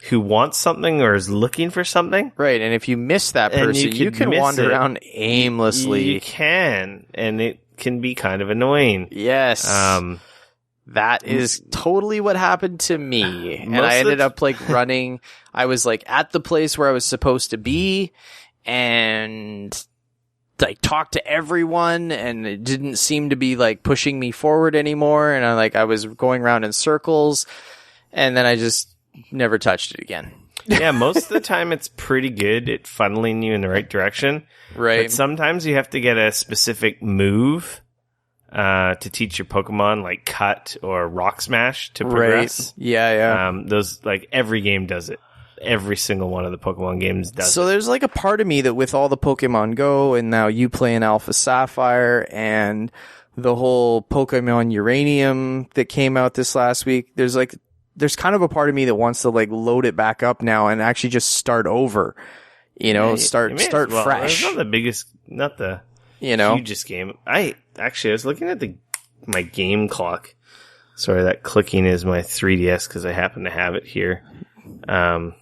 who wants something or is looking for something. Right, and if you miss that person, you can wander around aimlessly. You can, and it can be kind of annoying. Yes. That is totally what happened to me. And I ended up like running. I was like at the place where I was supposed to be, and like talked to everyone, and it didn't seem to be like pushing me forward anymore. And I was going around in circles, and then I just never touched it again. Yeah, most of the time it's pretty good at funneling you in the right direction. Right. But sometimes you have to get a specific move to teach your Pokemon, like Cut or Rock Smash, to progress. Right. Yeah. Those, like, every game does it. Every single one of the Pokemon games does it. So there's like a part of me that with all the Pokemon Go, and now you play in Alpha Sapphire, and the whole Pokemon Uranium that came out this last week, there's kind of a part of me that wants to like load it back up now and actually just start over, start fresh. It's not the hugest game. I was looking at my game clock. Sorry, that clicking is my 3DS because I happen to have it here. How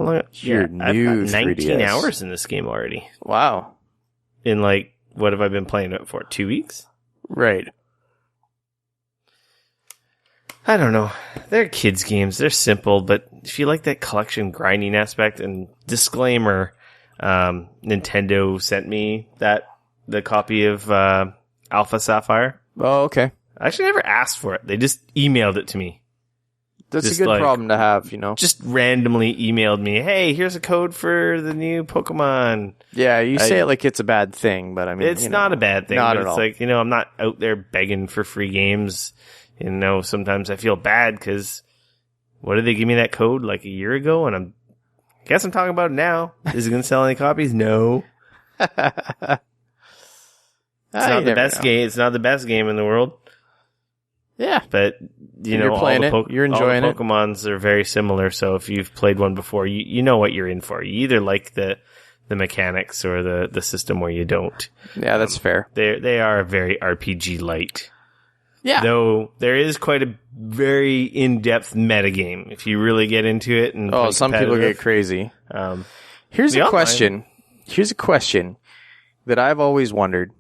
long? Your new I've got 19 3DS. hours in this game already. Wow. In like, what have I been playing it for? 2 weeks? Right. I don't know. They're kids' games. They're simple, but if you like that collection grinding aspect, and disclaimer, Nintendo sent me the copy of Alpha Sapphire. Oh, okay. I actually never asked for it. They just emailed it to me. That's just a good problem to have, Just randomly emailed me, hey, here's a code for the new Pokemon. Yeah, you say it like it's a bad thing, but I mean... It's not a bad thing. Not but at all. It's like, I'm not out there begging for free games. Sometimes I feel bad because what did they give me that code like a year ago? And I guess I'm talking about it now. Is it going to sell any copies? No. It's not the best game. It's not the best game in the world. Yeah. But, you're playing you're enjoying all the Pokemons are very similar. So if you've played one before, you know what you're in for. You either like the mechanics or the system, or you don't. Yeah, that's fair. They are very RPG light. Yeah. Though there is quite a very in-depth metagame if you really get into it. And some people get crazy. Here's a question that I've always wondered.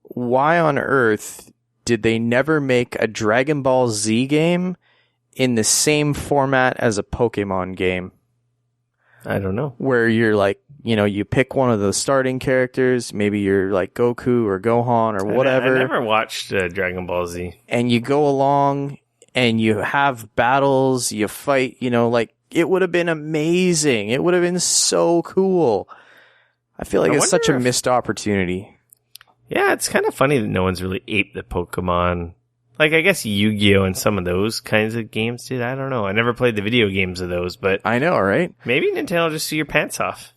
Why on earth did they never make a Dragon Ball Z game in the same format as a Pokemon game? I don't know. Where you're like, you pick one of the starting characters, maybe you're like Goku or Gohan or whatever. I never watched Dragon Ball Z. And you go along and you have battles, you fight, it would have been amazing. It would have been so cool. I feel like it's such a missed opportunity. Yeah, it's kind of funny that no one's really aped the Pokemon. Like, I guess Yu-Gi-Oh! And some of those kinds of games did. I don't know. I never played the video games of those, but... I know, right? Maybe Nintendo will just see your pants off.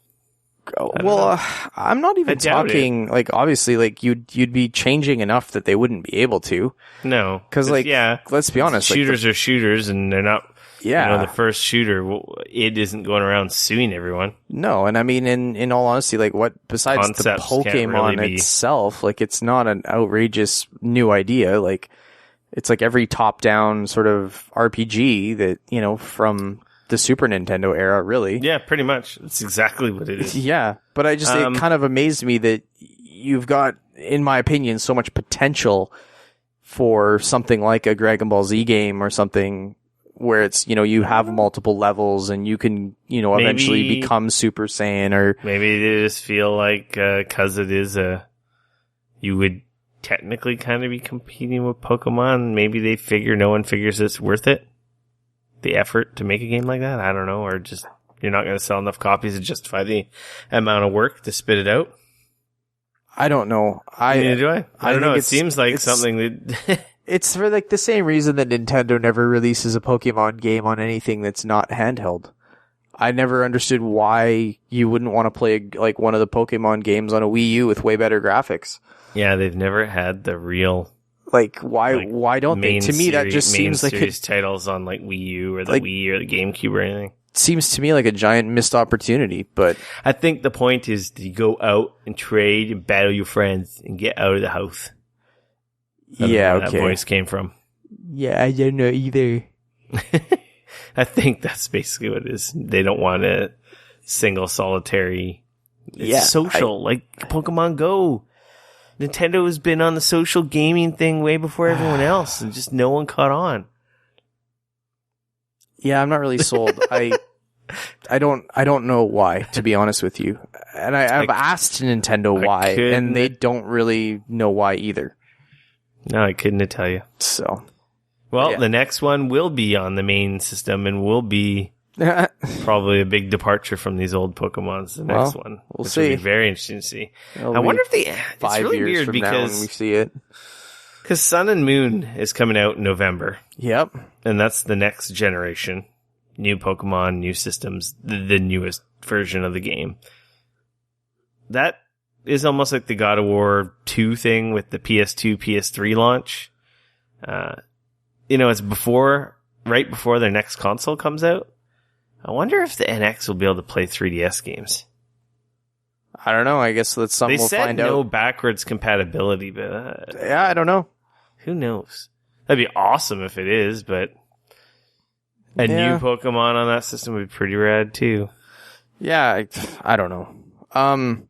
Well, I'm not even talking, like, obviously, like, you'd be changing enough that they wouldn't be able to. No. Because, like, let's be honest. Shooters are shooters, and they're not... Yeah. The first shooter, it isn't going around suing everyone. No, and I mean, in all honesty, like, what, besides Concepts the Pokemon itself, like, it's not an outrageous new idea, like... It's like every top-down sort of RPG that, from the Super Nintendo era, really. Yeah, pretty much. That's exactly what it is. Yeah, but it kind of amazed me that you've got, in my opinion, so much potential for something like a Dragon Ball Z game or something where it's, you have multiple levels and you can, eventually become Super Saiyan or... Maybe they just feel like, cause it is you would technically kind of be competing with Pokemon. Maybe they figure no one figures it's worth it. The effort to make a game like that. I don't know. Or just you're not going to sell enough copies to justify the amount of work to spit it out. I don't know. Neither do I. I don't know. It seems like something that It's for like the same reason that Nintendo never releases a Pokemon game on anything that's not handheld. I never understood why you wouldn't want to play like one of the Pokemon games on a Wii U with way better graphics. Yeah, they've never had the real like why don't they? To me, that just seems like titles on like Wii U or the Wii or the GameCube or anything. Seems to me like a giant missed opportunity. But I think the point is to go out and trade and battle your friends and get out of the house. Yeah, okay. That voice came from. Yeah, I don't know either. I think that's basically what it is. They don't want a single solitary. It's social, like Pokemon Go. Nintendo has been on the social gaming thing way before everyone else, and just no one caught on. Yeah, I'm not really sold. I don't know why, to be honest with you. And I've asked Nintendo why, and they don't really know why either. No, I couldn't tell you. So, well, the next one will be on the main system and will be probably a big departure from these old Pokemons. The next one, we'll see. Will be very interesting to see. I wonder if it's 5 really years weird from because now when we see it. Because Sun and Moon is coming out in November. Yep, and that's the next generation, new Pokemon, new systems, the newest version of the game. That is almost like the God of War 2 thing with the PS2, PS3 launch. It's right before their next console comes out. I wonder if the NX will be able to play 3DS games. I don't know. I guess that's something we'll find out. They said no backwards compatibility, but... yeah, I don't know. Who knows? That'd be awesome if it is, but... a new Pokemon on that system would be pretty rad, too. Yeah, I don't know.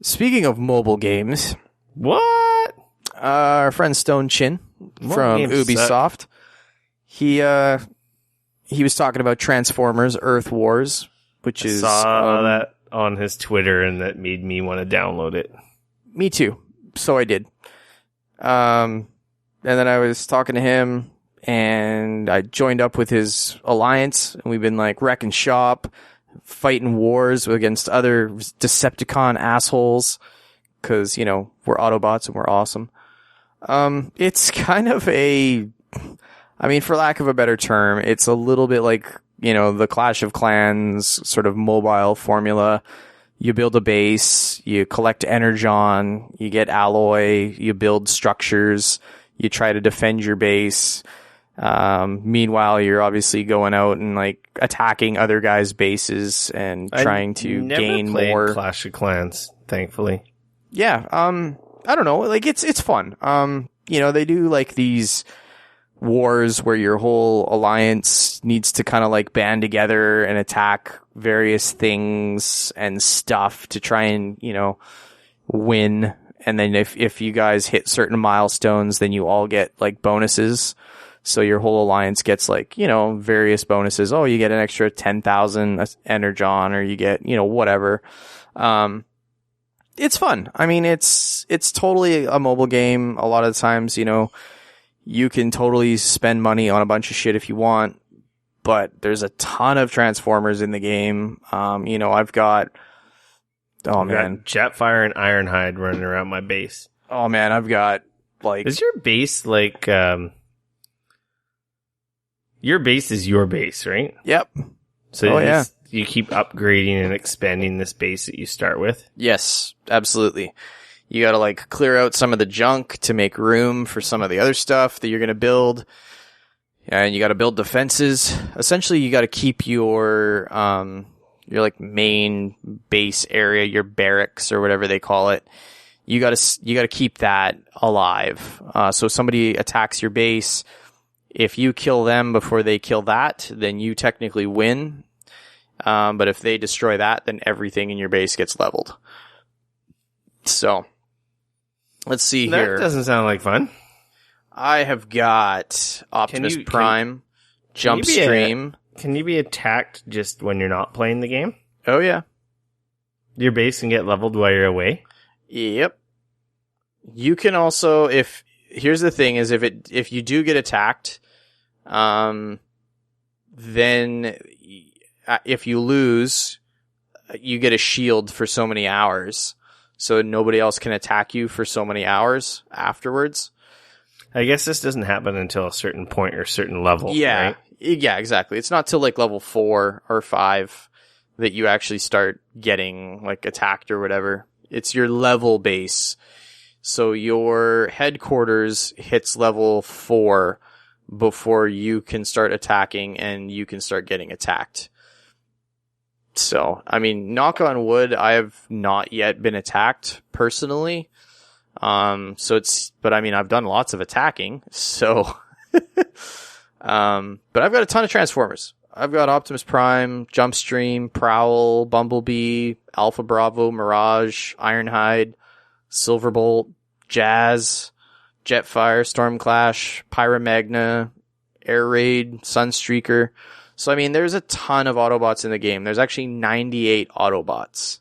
Speaking of mobile games... What? Our friend Stone Chin from Ubisoft. He was talking about Transformers Earth Wars, which is... I saw that on his Twitter, and that made me want to download it. Me too. So I did. And then I was talking to him, and I joined up with his alliance, and we've been like wrecking shop, fighting wars against other Decepticon assholes, because, we're Autobots and we're awesome. It's kind of for lack of a better term, it's a little bit like, the Clash of Clans sort of mobile formula. You build a base, you collect energon, you get alloy, you build structures, you try to defend your base. Meanwhile, you're obviously going out and like attacking other guys' bases and trying to gain more. Clash of Clans, thankfully. Yeah. I don't know. Like it's fun. They do like these wars where your whole alliance needs to kind of like band together and attack various things and stuff to try and, win. And then if you guys hit certain milestones, then you all get like bonuses. So your whole alliance gets like, various bonuses. Oh, you get an extra 10,000 energon, or you get, whatever. It's fun. I mean, it's totally a mobile game. A lot of the times, you can totally spend money on a bunch of shit if you want, but there's a ton of Transformers in the game. I've got, Jetfire and Ironhide running around my base. Oh man, I've got like... Is your base like, your base is your base, right? Yep. So you keep upgrading and expanding this base that you start with? Yes, absolutely. You gotta like clear out some of the junk to make room for some of the other stuff that you're gonna build. And you gotta build defenses. Essentially, you gotta keep your like main base area, your barracks or whatever they call it. You gotta keep that alive. So somebody attacks your base. If you kill them before they kill that, then you technically win. But if they destroy that, then everything in your base gets leveled. So, let's see here. That doesn't sound like fun. I have got Optimus Prime, Jump Stream. Can you be attacked just when you're not playing the game? Oh, yeah. Your base can get leveled while you're away? Yep. You can also, here's the thing, is if you do get attacked, then if you lose, you get a shield for so many hours, so nobody else can attack you for so many hours afterwards. I guess this doesn't happen until a certain point or certain level. Yeah. Right? Yeah, exactly. It's not till like level 4 or 5 that you actually start getting like attacked or whatever. It's your level base. So your headquarters hits level 4 before you can start attacking and you can start getting attacked. So, I mean, knock on wood, I have not yet been attacked personally. But I mean, I've done lots of attacking, so, but I've got a ton of Transformers. I've got Optimus Prime, Jumpstream, Prowl, Bumblebee, Alpha Bravo, Mirage, Ironhide, Silverbolt, Jazz, Jetfire, Stormclash, Pyromagna, Air Raid, Sunstreaker. So, I mean, there's a ton of Autobots in the game. There's actually 98 Autobots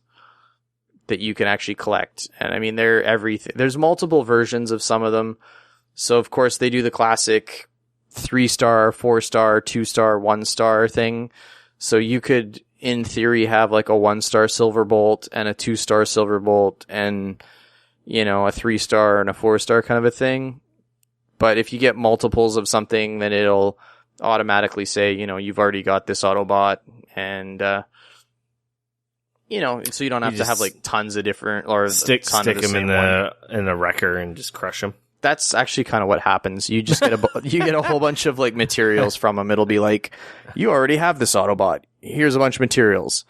that you can actually collect. And I mean, they're everything. There's multiple versions of some of them. So, of course, they do the classic 3-star, 4-star, 2-star, 1-star thing. So you could, in theory, have like a 1-star Silverbolt and a 2-star Silverbolt and, you know, a 3-star and a 4-star kind of a thing. But if you get multiples of something, then it'll automatically say, you know, you've already got this Autobot, and you know, so you don't have to have like tons of different or stick them in the wrecker and just crush them. That's actually kind of what happens. You just get you get a whole bunch of like materials from them. It'll be like, you already have this Autobot. Here's a bunch of materials.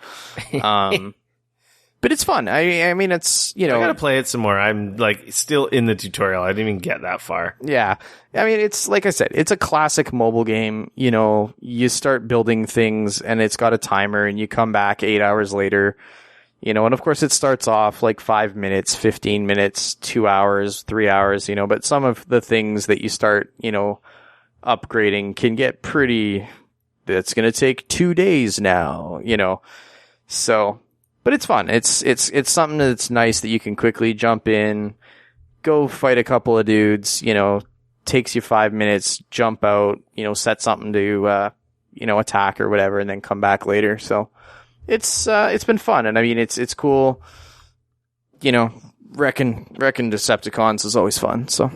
But it's fun. I mean, it's, you know, I gotta play it some more. I'm like still in the tutorial. I didn't even get that far. Yeah. I mean, it's like I said, it's a classic mobile game. You know, you start building things and it's got a timer and you come back 8 hours later, you know, and of course it starts off like 5 minutes, 15 minutes, 2 hours, 3 hours, you know, but some of the things that you start, you know, upgrading can get pretty, it's going to take 2 days now, you know, so. But it's fun. It's something that's nice that you can quickly jump in, go fight a couple of dudes, you know, takes you 5 minutes, jump out, you know, set something to, you know, attack or whatever, and then come back later. So it's been fun. And I mean, it's cool. You know, wrecking Decepticons is always fun. So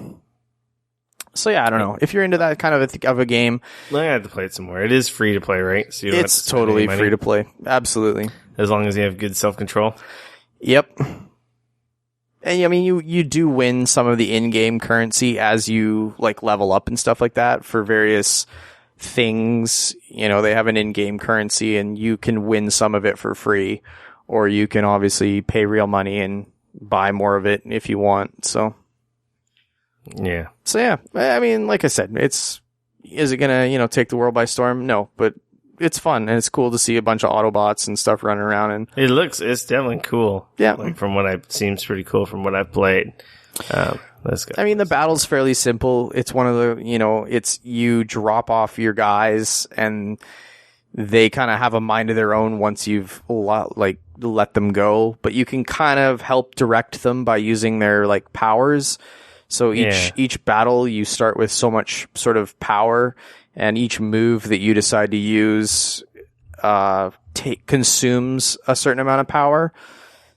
yeah, I don't know. If you're into that kind of a game, I have to play it some more. It is free to play, right? So you don't have to it's spend totally any money, free to play. Absolutely. as long as you have good self-control. Yep. And I mean, you do win some of the in-game currency as you like level up and stuff like that for various things. You know, they have an in-game currency and you can win some of it for free, or you can obviously pay real money and buy more of it if you want. So yeah. I mean, like I said, is it gonna, you know, take the world by storm? No, but it's fun and it's cool to see a bunch of Autobots and stuff running around, and it's definitely cool. Yeah. Like seems pretty cool from what I've played. That's good. I mean, the battle's fairly simple. It's one of the, you know, it's you drop off your guys and they kind of have a mind of their own once you've let them go, but you can kind of help direct them by using their like powers. So each battle you start with so much sort of power, and each move that you decide to use consumes a certain amount of power.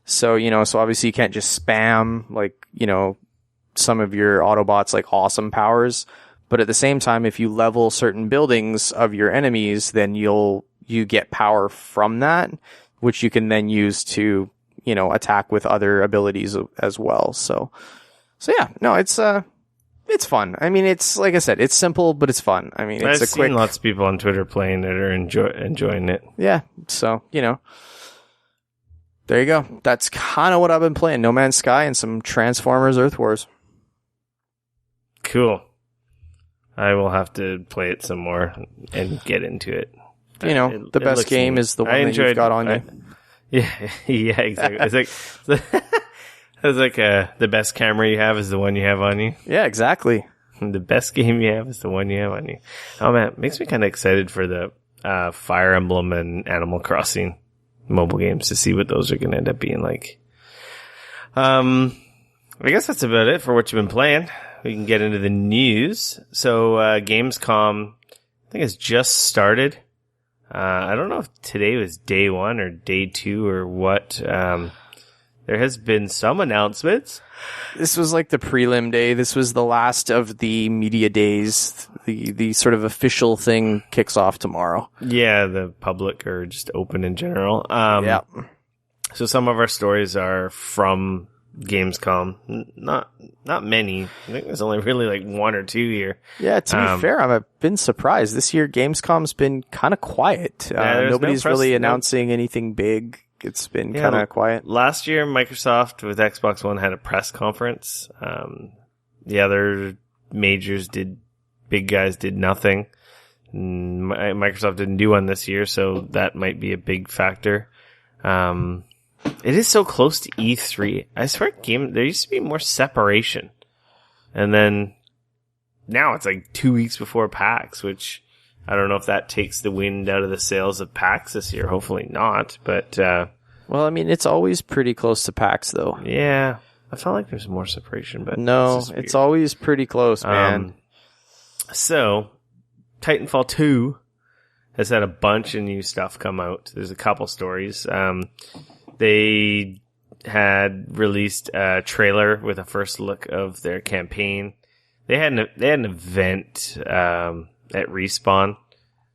So, you know, so obviously you can't just spam like, you know, some of your Autobots like awesome powers, but at the same time, if you level certain buildings of your enemies, then you get power from that, which you can then use to, you know, attack with other abilities as well. So yeah, no, it's fun. I mean, it's like I said, it's simple, but it's fun. I mean, I've seen lots of people on Twitter playing it or enjoying it. Yeah. So, you know, there you go. That's kind of what I've been playing. No Man's Sky and some Transformers Earth Wars. Cool. I will have to play it some more and get into it. You know, the best game neat. is the one that you've got on you. Yeah, exactly. It's like the best camera you have is the one you have on you. Yeah, exactly. And the best game you have is the one you have on you. Oh man, it makes me kind of excited for the Fire Emblem and Animal Crossing mobile games to see what those are going to end up being like. I guess that's about it for what you've been playing. We can get into the news. So Gamescom, I think, has just started. I don't know if today was day 1 or day 2 or what. there has been some announcements. This was like the prelim day. This was the last of the media days. The sort of official thing kicks off tomorrow. Yeah, the public or just open in general. Yeah. So some of our stories are from Gamescom. Not many. I think there's only really like one or two here. Yeah, to be fair, I've been surprised. This year, Gamescom's been kind of quiet. Nobody's really announcing anything big. It's been kind of quiet. Last year, Microsoft with Xbox One had a press conference. The other majors big guys did nothing. Microsoft didn't do one this year, so that might be a big factor. It is so close to E3. I swear there used to be more separation. And then now it's like 2 weeks before PAX, which I don't know if that takes the wind out of the sails of PAX this year. Hopefully not, but... well, I mean, it's always pretty close to PAX, though. Yeah. I felt like there's more separation, but... No, it's always pretty close, man. So, Titanfall 2 has had a bunch of new stuff come out. There's a couple stories. They had released a trailer with a first look of their campaign. They had an event at Respawn,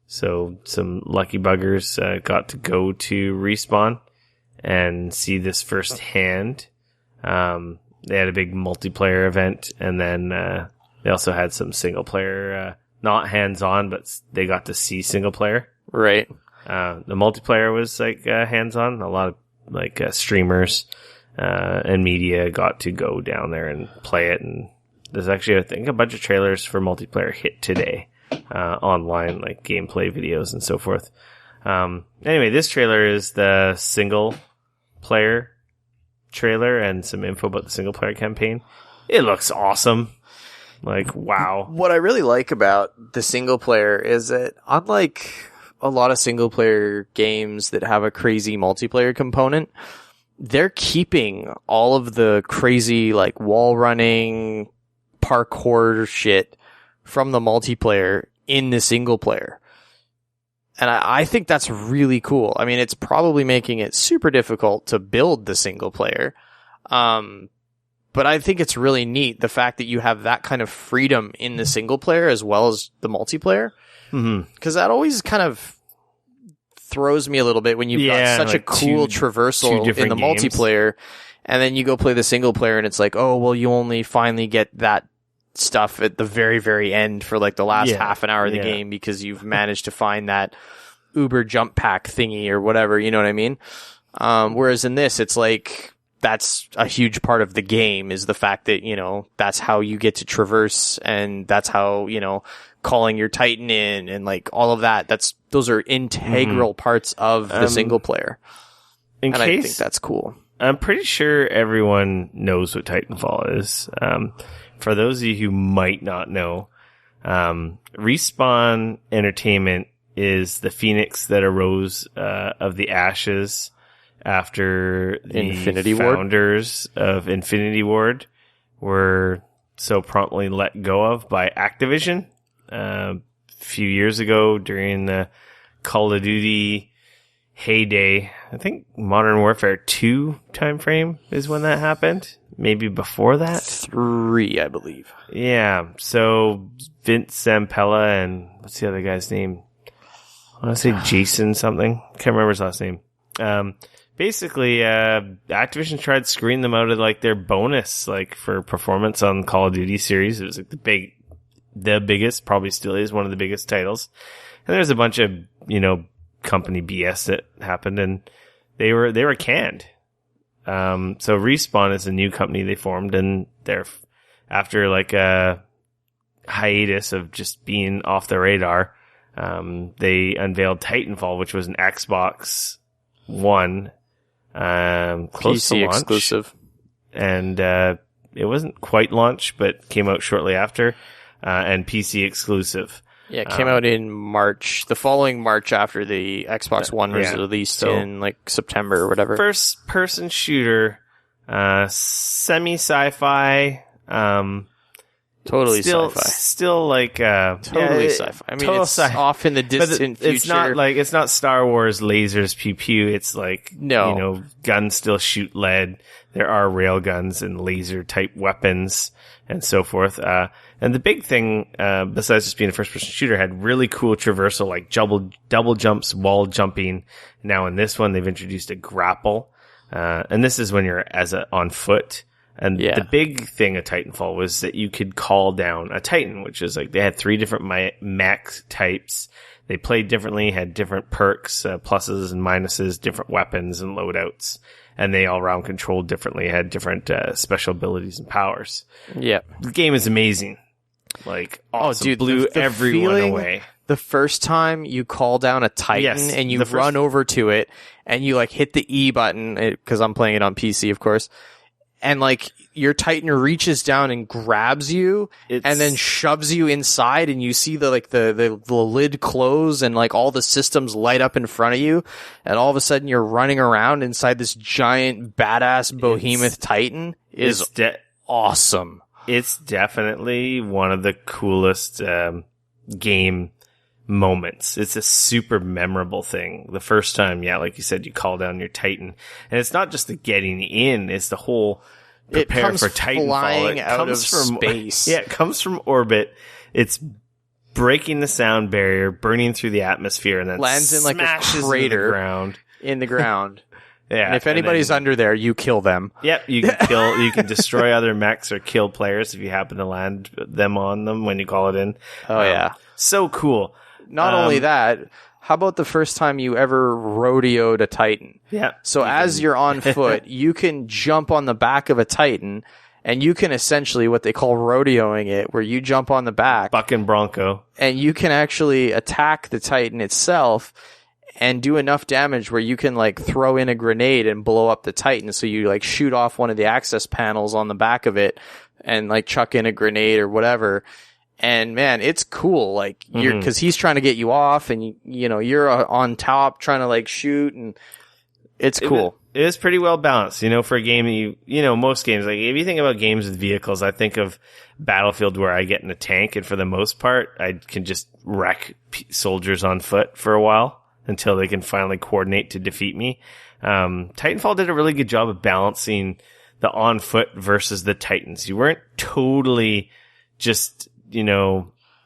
so some lucky buggers got to go to Respawn and see this firsthand. They had a big multiplayer event, and then they also had some single player, not hands-on, but they got to see single player. Right. The multiplayer was like hands-on. A lot of like streamers and media got to go down there and play it. And there's actually, I think, a bunch of trailers for multiplayer hit today online, like gameplay videos and so forth. Anyway, this trailer is the single player trailer and some info about the single player campaign. It looks awesome. Like, wow. What I really like about the single player is that, unlike a lot of single player games that have a crazy multiplayer component, they're keeping all of the crazy like wall running, parkour shit from the multiplayer in the single player. And I think that's really cool. I mean, it's probably making it super difficult to build the single player. But I think it's really neat, the fact that you have that kind of freedom in the single player as well as the multiplayer. Because that always kind of throws me a little bit when you've got such like a cool traversal in the games. Multiplayer, and then you go play the single player and it's like, oh, well, you only finally get that stuff at the very, very end for like the last half an hour of the game because you've managed to find that Uber jump pack thingy or whatever, you know what I mean? Whereas in this, it's like, that's a huge part of the game, is the fact that, you know, that's how you get to traverse, and that's how, you know, calling your Titan in and like all of that. Those are integral parts of the single player. I think that's cool. I'm pretty sure everyone knows what Titanfall is. For those of you who might not know, Respawn Entertainment is the phoenix that arose of the ashes after the founders of Infinity Ward were so promptly let go of by Activision a few years ago during the Call of Duty heyday. I think Modern Warfare 2 timeframe is when that happened. Maybe before that? 3, I believe. Yeah. So Vince Zampella and what's the other guy's name? I want to say Jason something. Can't remember his last name. Basically, Activision tried screwing them out of like their bonus, like for performance on Call of Duty series. It was like the biggest, probably still is one of the biggest titles. And there's a bunch of, you know, company BS that happened, and they were canned. So Respawn is a new company they formed, and they're after like a hiatus of just being off the radar. They unveiled Titanfall, which was an Xbox One, close to PC launch, exclusive, and it wasn't quite launch, but came out shortly after, and PC exclusive. Yeah, it came out in March, the following March after the Xbox One was released in like September or whatever. First person shooter, semi sci-fi. Totally still, sci-fi. Still like Totally sci-fi. I mean, it's off in the distant future. It's not Star Wars lasers pew pew. It's like guns still shoot lead. There are rail guns and laser type weapons and so forth. And the big thing, besides just being a first person shooter, had really cool traversal, like double jumps, wall jumping. Now in this one, they've introduced a grapple. And this is when you're on foot. And the big thing of Titanfall was that you could call down a Titan, which is like they had 3 different mech types. They played differently, had different perks, pluses and minuses, different weapons and loadouts. And they all round controlled differently, had different special abilities and powers. Yeah. The game is amazing. Like, awesome. Oh, dude, blew everyone away. The first time you call down a Titan and you run over to it and you like hit the E button, because I'm playing it on PC, of course. And like your Titan reaches down and grabs you and then shoves you inside, and you see the lid close and like all the systems light up in front of you, and all of a sudden you're running around inside this giant badass behemoth Titan is awesome. It's definitely one of the coolest game moments. It's a super memorable thing. The first time, like you said, you call down your Titan, and it's not just the getting in; it's the whole prepare for Titanfall. It comes from space. Yeah, it comes from orbit. It's breaking the sound barrier, burning through the atmosphere, and then lands in like a crater in the ground. Yeah. And if anybody's under there, you kill them. Yep, you can you can destroy other mechs or kill players if you happen to land them on them when you call it in. Oh yeah, so cool. Not only that, how about the first time you ever rodeoed a Titan? Yeah. So as you're on foot, you can jump on the back of a Titan, and you can essentially what they call rodeoing it, where you jump on the back. Bucking Bronco. And you can actually attack the Titan itself and do enough damage where you can like throw in a grenade and blow up the Titan. So you like shoot off one of the access panels on the back of it and like chuck in a grenade or whatever. And man, it's cool. Like cause he's trying to get you off, and you're on top trying to like shoot, and it's cool. It is pretty well balanced, for a game that most games, like if you think about games with vehicles, I think of Battlefield where I get in a tank, and for the most part, I can just wreck soldiers on foot for a while until they can finally coordinate to defeat me. Titanfall did a really good job of balancing the on foot versus the Titans. You weren't totally just,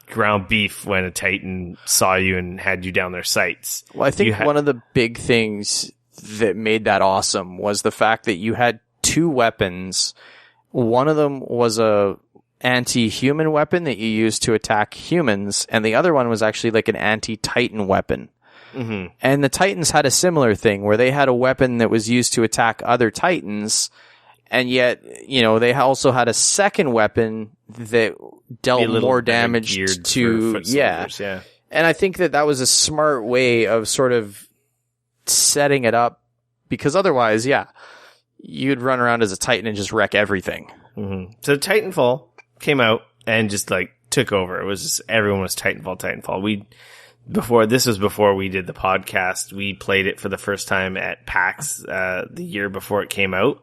ground beef when a Titan saw you and had you down their sights. Well, I think one of the big things that made that awesome was the fact that you had 2 weapons. One of them was a anti-human weapon that you used to attack humans, and the other one was actually like an anti-Titan weapon. Mm-hmm. And the Titans had a similar thing where they had a weapon that was used to attack other Titans, and yet, they also had a second weapon that dealt more damage to, yeah. And I think that was a smart way of sort of setting it up, because otherwise, you'd run around as a Titan and just wreck everything. Mm-hmm. So Titanfall came out and just like took over. It was just, everyone was Titanfall. Before we did the podcast, we played it for the first time at PAX, the year before it came out.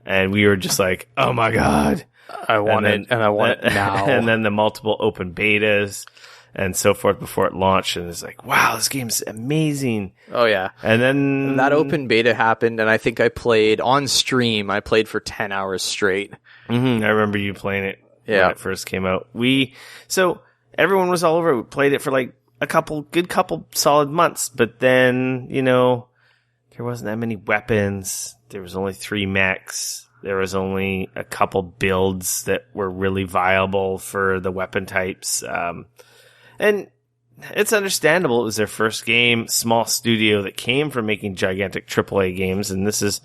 And we were just like, oh my God. I want it now. And then the multiple open betas and so forth before it launched. And it's like, wow, this game's amazing. Oh yeah. And then that open beta happened, and I think I played on stream. I played for 10 hours straight. Mm-hmm. I remember you playing it when it first came out. So everyone was all over it. We played it for like a couple solid months, but then, there wasn't that many weapons. There was only 3 mechs. There was only a couple builds that were really viable for the weapon types. And it's understandable. It was their first game, small studio that came from making gigantic AAA games. And this is,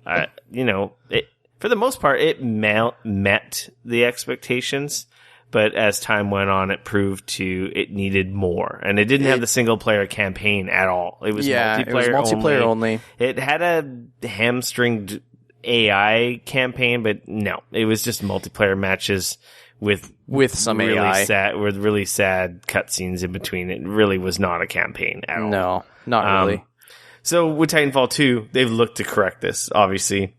for the most part, it met the expectations. But as time went on, it proved it needed more. And it didn't have the single player campaign at all. It was multiplayer only. It had a hamstringed AI campaign, but no, it was just multiplayer matches with some really AI. with really sad cutscenes in between. It really was not a campaign at all. No, not really. So with Titanfall 2, they've looked to correct this, obviously.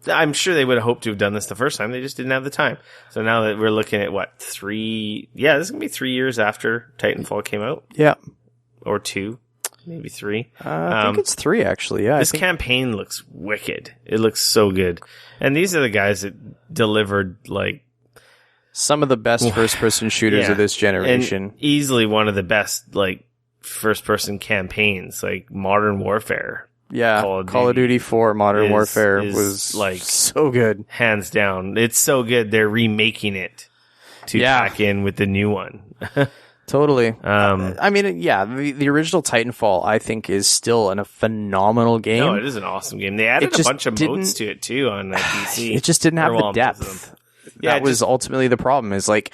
I'm sure they would have hoped to have done this the first time. They just didn't have the time. So now that we're looking at this is going to be 3 years after Titanfall came out. Yeah. Or 2, maybe 3. I think it's 3 actually. Yeah. This campaign looks wicked. It looks so good. And these are the guys that delivered like some of the best first-person shooters of this generation. And easily one of the best like first-person campaigns, like Modern Warfare. Yeah, Call of Duty 4 Modern Warfare was like so good. Hands down. It's so good. They're remaking it to pack in with the new one. Totally. I mean, the original Titanfall, I think, is still a phenomenal game. No, it is an awesome game. They added a bunch of modes to it, too, on PC. It just didn't have the depth. That was ultimately the problem, is like,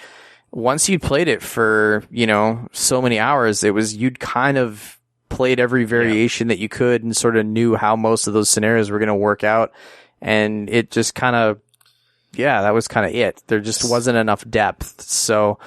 once you'd played it for, so many hours, you'd kind of played every variation that you could and sort of knew how most of those scenarios were going to work out. And it just kind of, that was kind of it. There just wasn't enough depth. So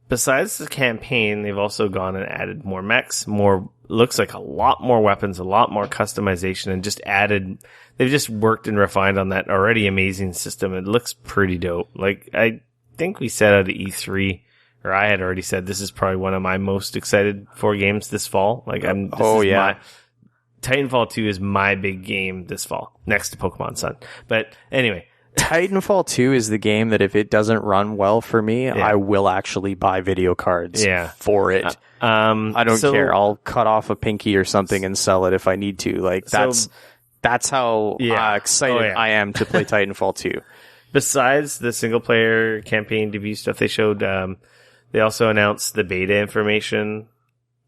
besides the campaign, they've also gone and added more mechs, looks like a lot more weapons, a lot more customization, and they've just worked and refined on that already amazing system. It looks pretty dope. Like, I think we said at E3, or I had already said, this is probably one of my most excited for games this fall. Like, Titanfall 2 is my big game this fall, next to Pokemon Sun. But anyway. Titanfall 2 is the game that if it doesn't run well for me, I will actually buy video cards for it. I don't care. I'll cut off a pinky or something and sell it if I need to. Like, that's how excited I am to play Titanfall 2. Besides the single player campaign debut stuff they showed, they also announced the beta information,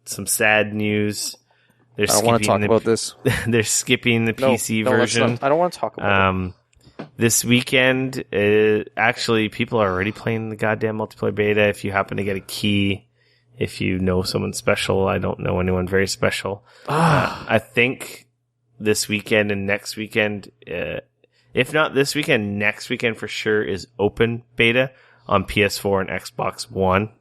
some sad news. I don't want to talk about this. They're skipping the PC version. I don't want to talk about it. This weekend, actually, people are already playing the goddamn multiplayer beta. If you happen to get a key, if you know someone special, I don't know anyone very special. I think this weekend and next weekend, if not this weekend, next weekend for sure is open beta on PS4 and Xbox One.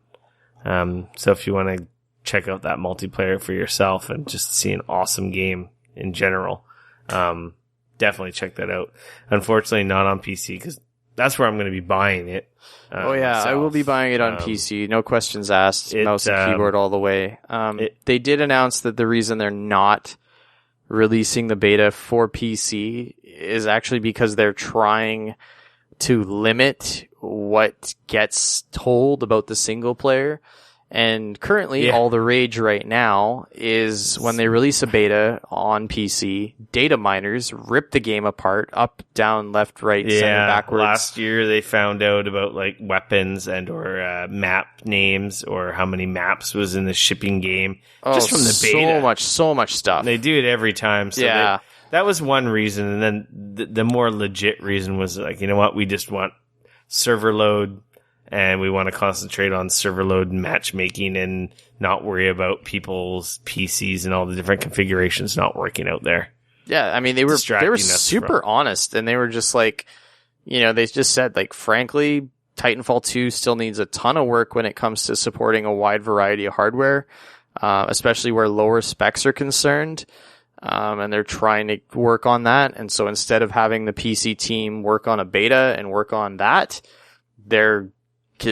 So if you want to check out that multiplayer for yourself and just see an awesome game in general, definitely check that out. Unfortunately, not on PC because that's where I'm going to be buying it. Myself. I will be buying it on PC. No questions asked. Mouse and keyboard all the way. They did announce that the reason they're not releasing the beta for PC is actually because they're trying to limit what gets told about the single player. And currently, all the rage right now is when they release a beta on PC, data miners rip the game apart, up, down, left, right, center, backwards. Last year they found out about like weapons and or map names or how many maps was in the shipping game just from the beta. So much stuff. They do it every time. So that was one reason. And then the more legit reason was like, you know what? We just want server load. And we want to concentrate on server load and matchmaking and not worry about people's PCs and all the different configurations not working out there. Yeah, I mean, they were super honest, and they were just like, they just said, like, frankly, Titanfall 2 still needs a ton of work when it comes to supporting a wide variety of hardware, especially where lower specs are concerned. And they're trying to work on that. And so instead of having the PC team work on a beta and work on that, they're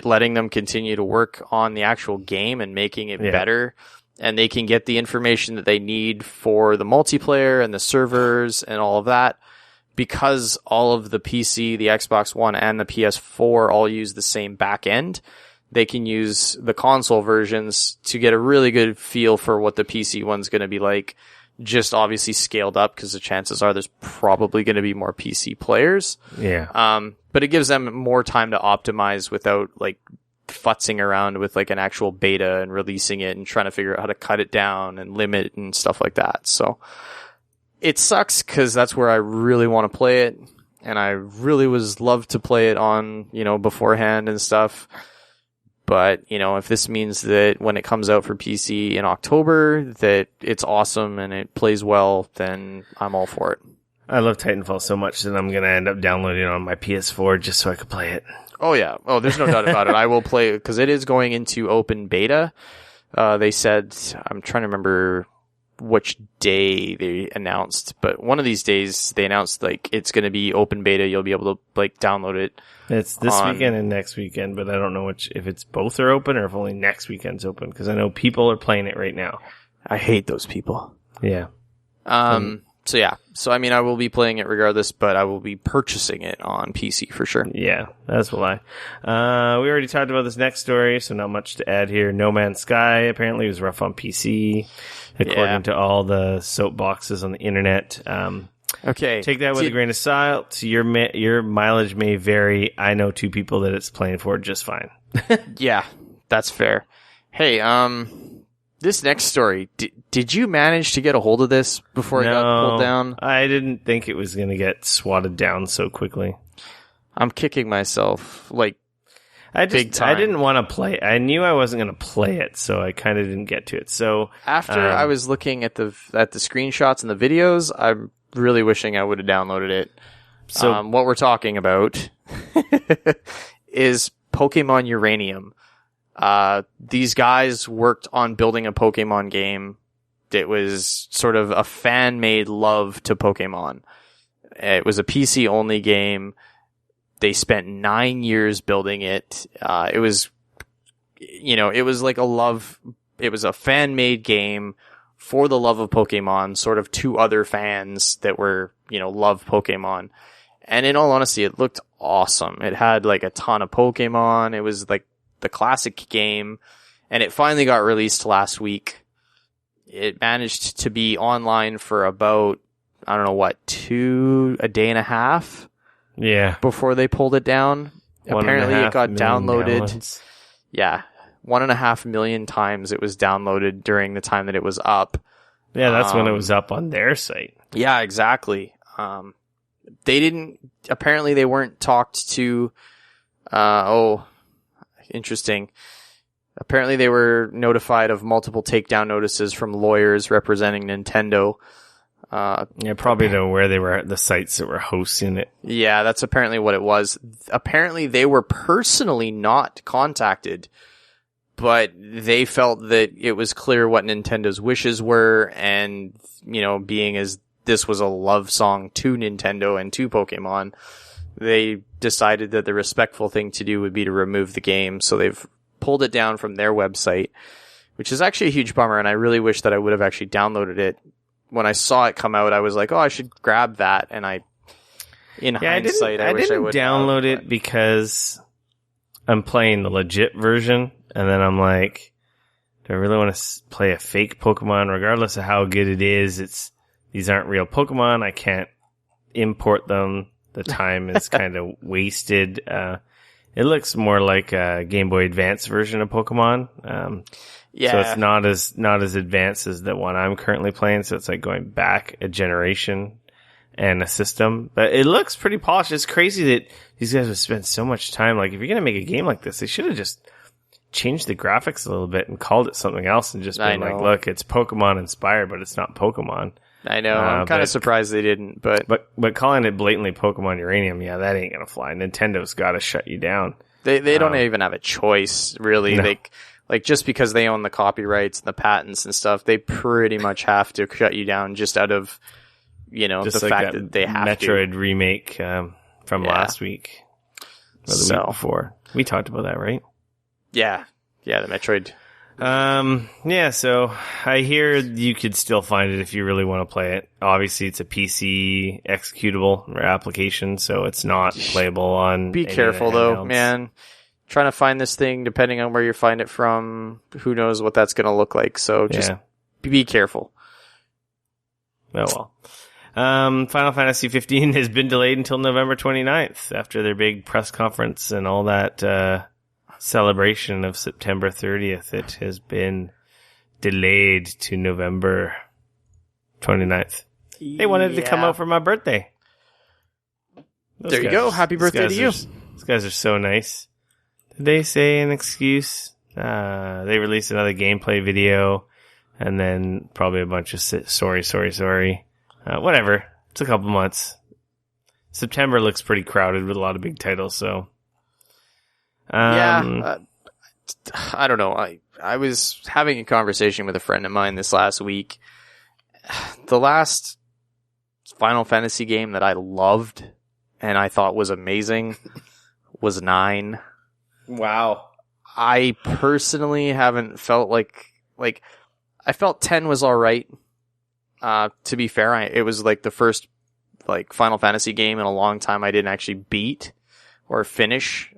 letting them continue to work on the actual game and making it better, and they can get the information that they need for the multiplayer and the servers and all of that, because all of the PC, the Xbox One, and the PS4 all use the same back end. They can use the console versions to get a really good feel for what the PC one's going to be like, just obviously scaled up because the chances are there's probably going to be more PC players. But it gives them more time to optimize without like futzing around with like an actual beta and releasing it and trying to figure out how to cut it down and limit and stuff like that. So it sucks because that's where I really want to play it. And I really love to play it on, beforehand and stuff. But, if this means that when it comes out for PC in October, that it's awesome and it plays well, then I'm all for it. I love Titanfall so much that I'm going to end up downloading it on my PS4 just so I can play it. Oh, yeah. Oh, there's no doubt about it. I will play it because it is going into open beta. They said, I'm trying to remember which day they announced, but one of these days they announced like it's going to be open beta. You'll be able to like download it. It's this weekend and next weekend, but I don't know if it's both are open or if only next weekend's open, because I know people are playing it right now. I hate those people. Yeah. So yeah. So I mean, I will be playing it regardless, but I will be purchasing it on PC for sure. Yeah, that's a lie. We already talked about this next story, so not much to add here. No Man's Sky apparently was rough on PC, according to all the soapboxes on the internet. Okay. Take that with a grain of salt. Your mileage may vary. I know 2 people that it's playing for just fine. Yeah, that's fair. Hey, this next story, did you manage to get a hold of this before it got pulled down? I didn't think it was going to get swatted down so quickly. I'm kicking myself, like, big time. I didn't want to play it. I knew I wasn't going to play it, so I kind of didn't get to it. So after I was looking at the screenshots and the videos, I'm really wishing I would have downloaded it. So what we're talking about is Pokemon Uranium. These guys worked on building a Pokemon game that was sort of a fan-made love to Pokemon. It was a PC-only game. They spent 9 years building it. It was like it was a fan-made game for the love of Pokemon, sort of to other fans that were, love Pokemon. And in all honesty, it looked awesome. It had like a ton of Pokemon. It was like the classic game, and it finally got released last week. It managed to be online for about, I don't know what, a day and a half? Yeah. Before they pulled it down. Apparently it got downloaded. Downloads. Yeah. 1.5 million times it was downloaded during the time that it was up. Yeah, that's when it was up on their site. Yeah, exactly. Apparently they weren't talked to, interesting. Apparently they were notified of multiple takedown notices from lawyers representing Nintendo. Yeah, probably know where they were at, the sites that were hosting it. Yeah, that's apparently what it was. Apparently they were personally not contacted, but they felt that it was clear what Nintendo's wishes were, and, being as this was a love song to Nintendo and to Pokemon, they decided that the respectful thing to do would be to remove the game. So they've pulled it down from their website, which is actually a huge bummer. And I really wish that I would have actually downloaded it. When I saw it come out, I was like, oh, I should grab that. And hindsight, I wish I would download it because I'm playing the legit version. And then I'm like, do I really want to play a fake Pokemon? Regardless of how good it is, these aren't real Pokemon. I can't import them. The time is kind of wasted. It looks more like a Game Boy Advance version of Pokemon. So it's not as advanced as the one I'm currently playing. So it's like going back a generation and a system. But it looks pretty polished. It's crazy that these guys would spend so much time. Like, if you're going to make a game like this, they should have just changed the graphics a little bit and called it something else and just been like, look, it's Pokemon inspired, but it's not Pokemon. I know. I'm kind of surprised they didn't, but calling it blatantly Pokemon Uranium, yeah, that ain't gonna fly. Nintendo's got to shut you down. They don't even have a choice, really. No. Like just because they own the copyrights and the patents and stuff, they pretty much have to shut you down just out of just the fact that they have Metroid remake from last week or the week before. We talked about that, right? Yeah, the Metroid. So I hear you could still find it if you really want to play it. Obviously, it's a PC executable or application, so it's not playable on. Be careful though, man. Trying to find this thing, depending on where you find it from, who knows what that's going to look like. So just be careful. Oh well. Final Fantasy 15 has been delayed until November 29th after their big press conference and all that celebration of September 30th. It has been delayed to November 29th. They wanted it to come out for my birthday. There you go. Happy birthday to you. These guys are so nice. Did they say an excuse? They released another gameplay video and then probably a bunch of sorry. Whatever. It's a couple months. September looks pretty crowded with a lot of big titles, so. I don't know. I was having a conversation with a friend of mine this last week, the last Final Fantasy game that I loved and I thought was amazing was 9. Wow. I personally haven't felt like I felt 10 was all right. To be fair, it was like the first like Final Fantasy game in a long time I didn't actually beat or finish.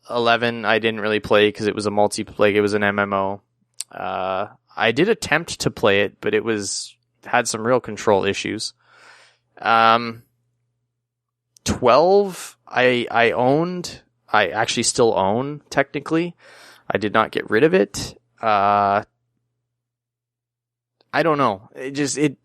11 I didn't really play because it was a multiplayer. It was an MMO. I did attempt to play it, but had some real control issues. 12 I owned. I actually still own technically. I did not get rid of it. I don't know. It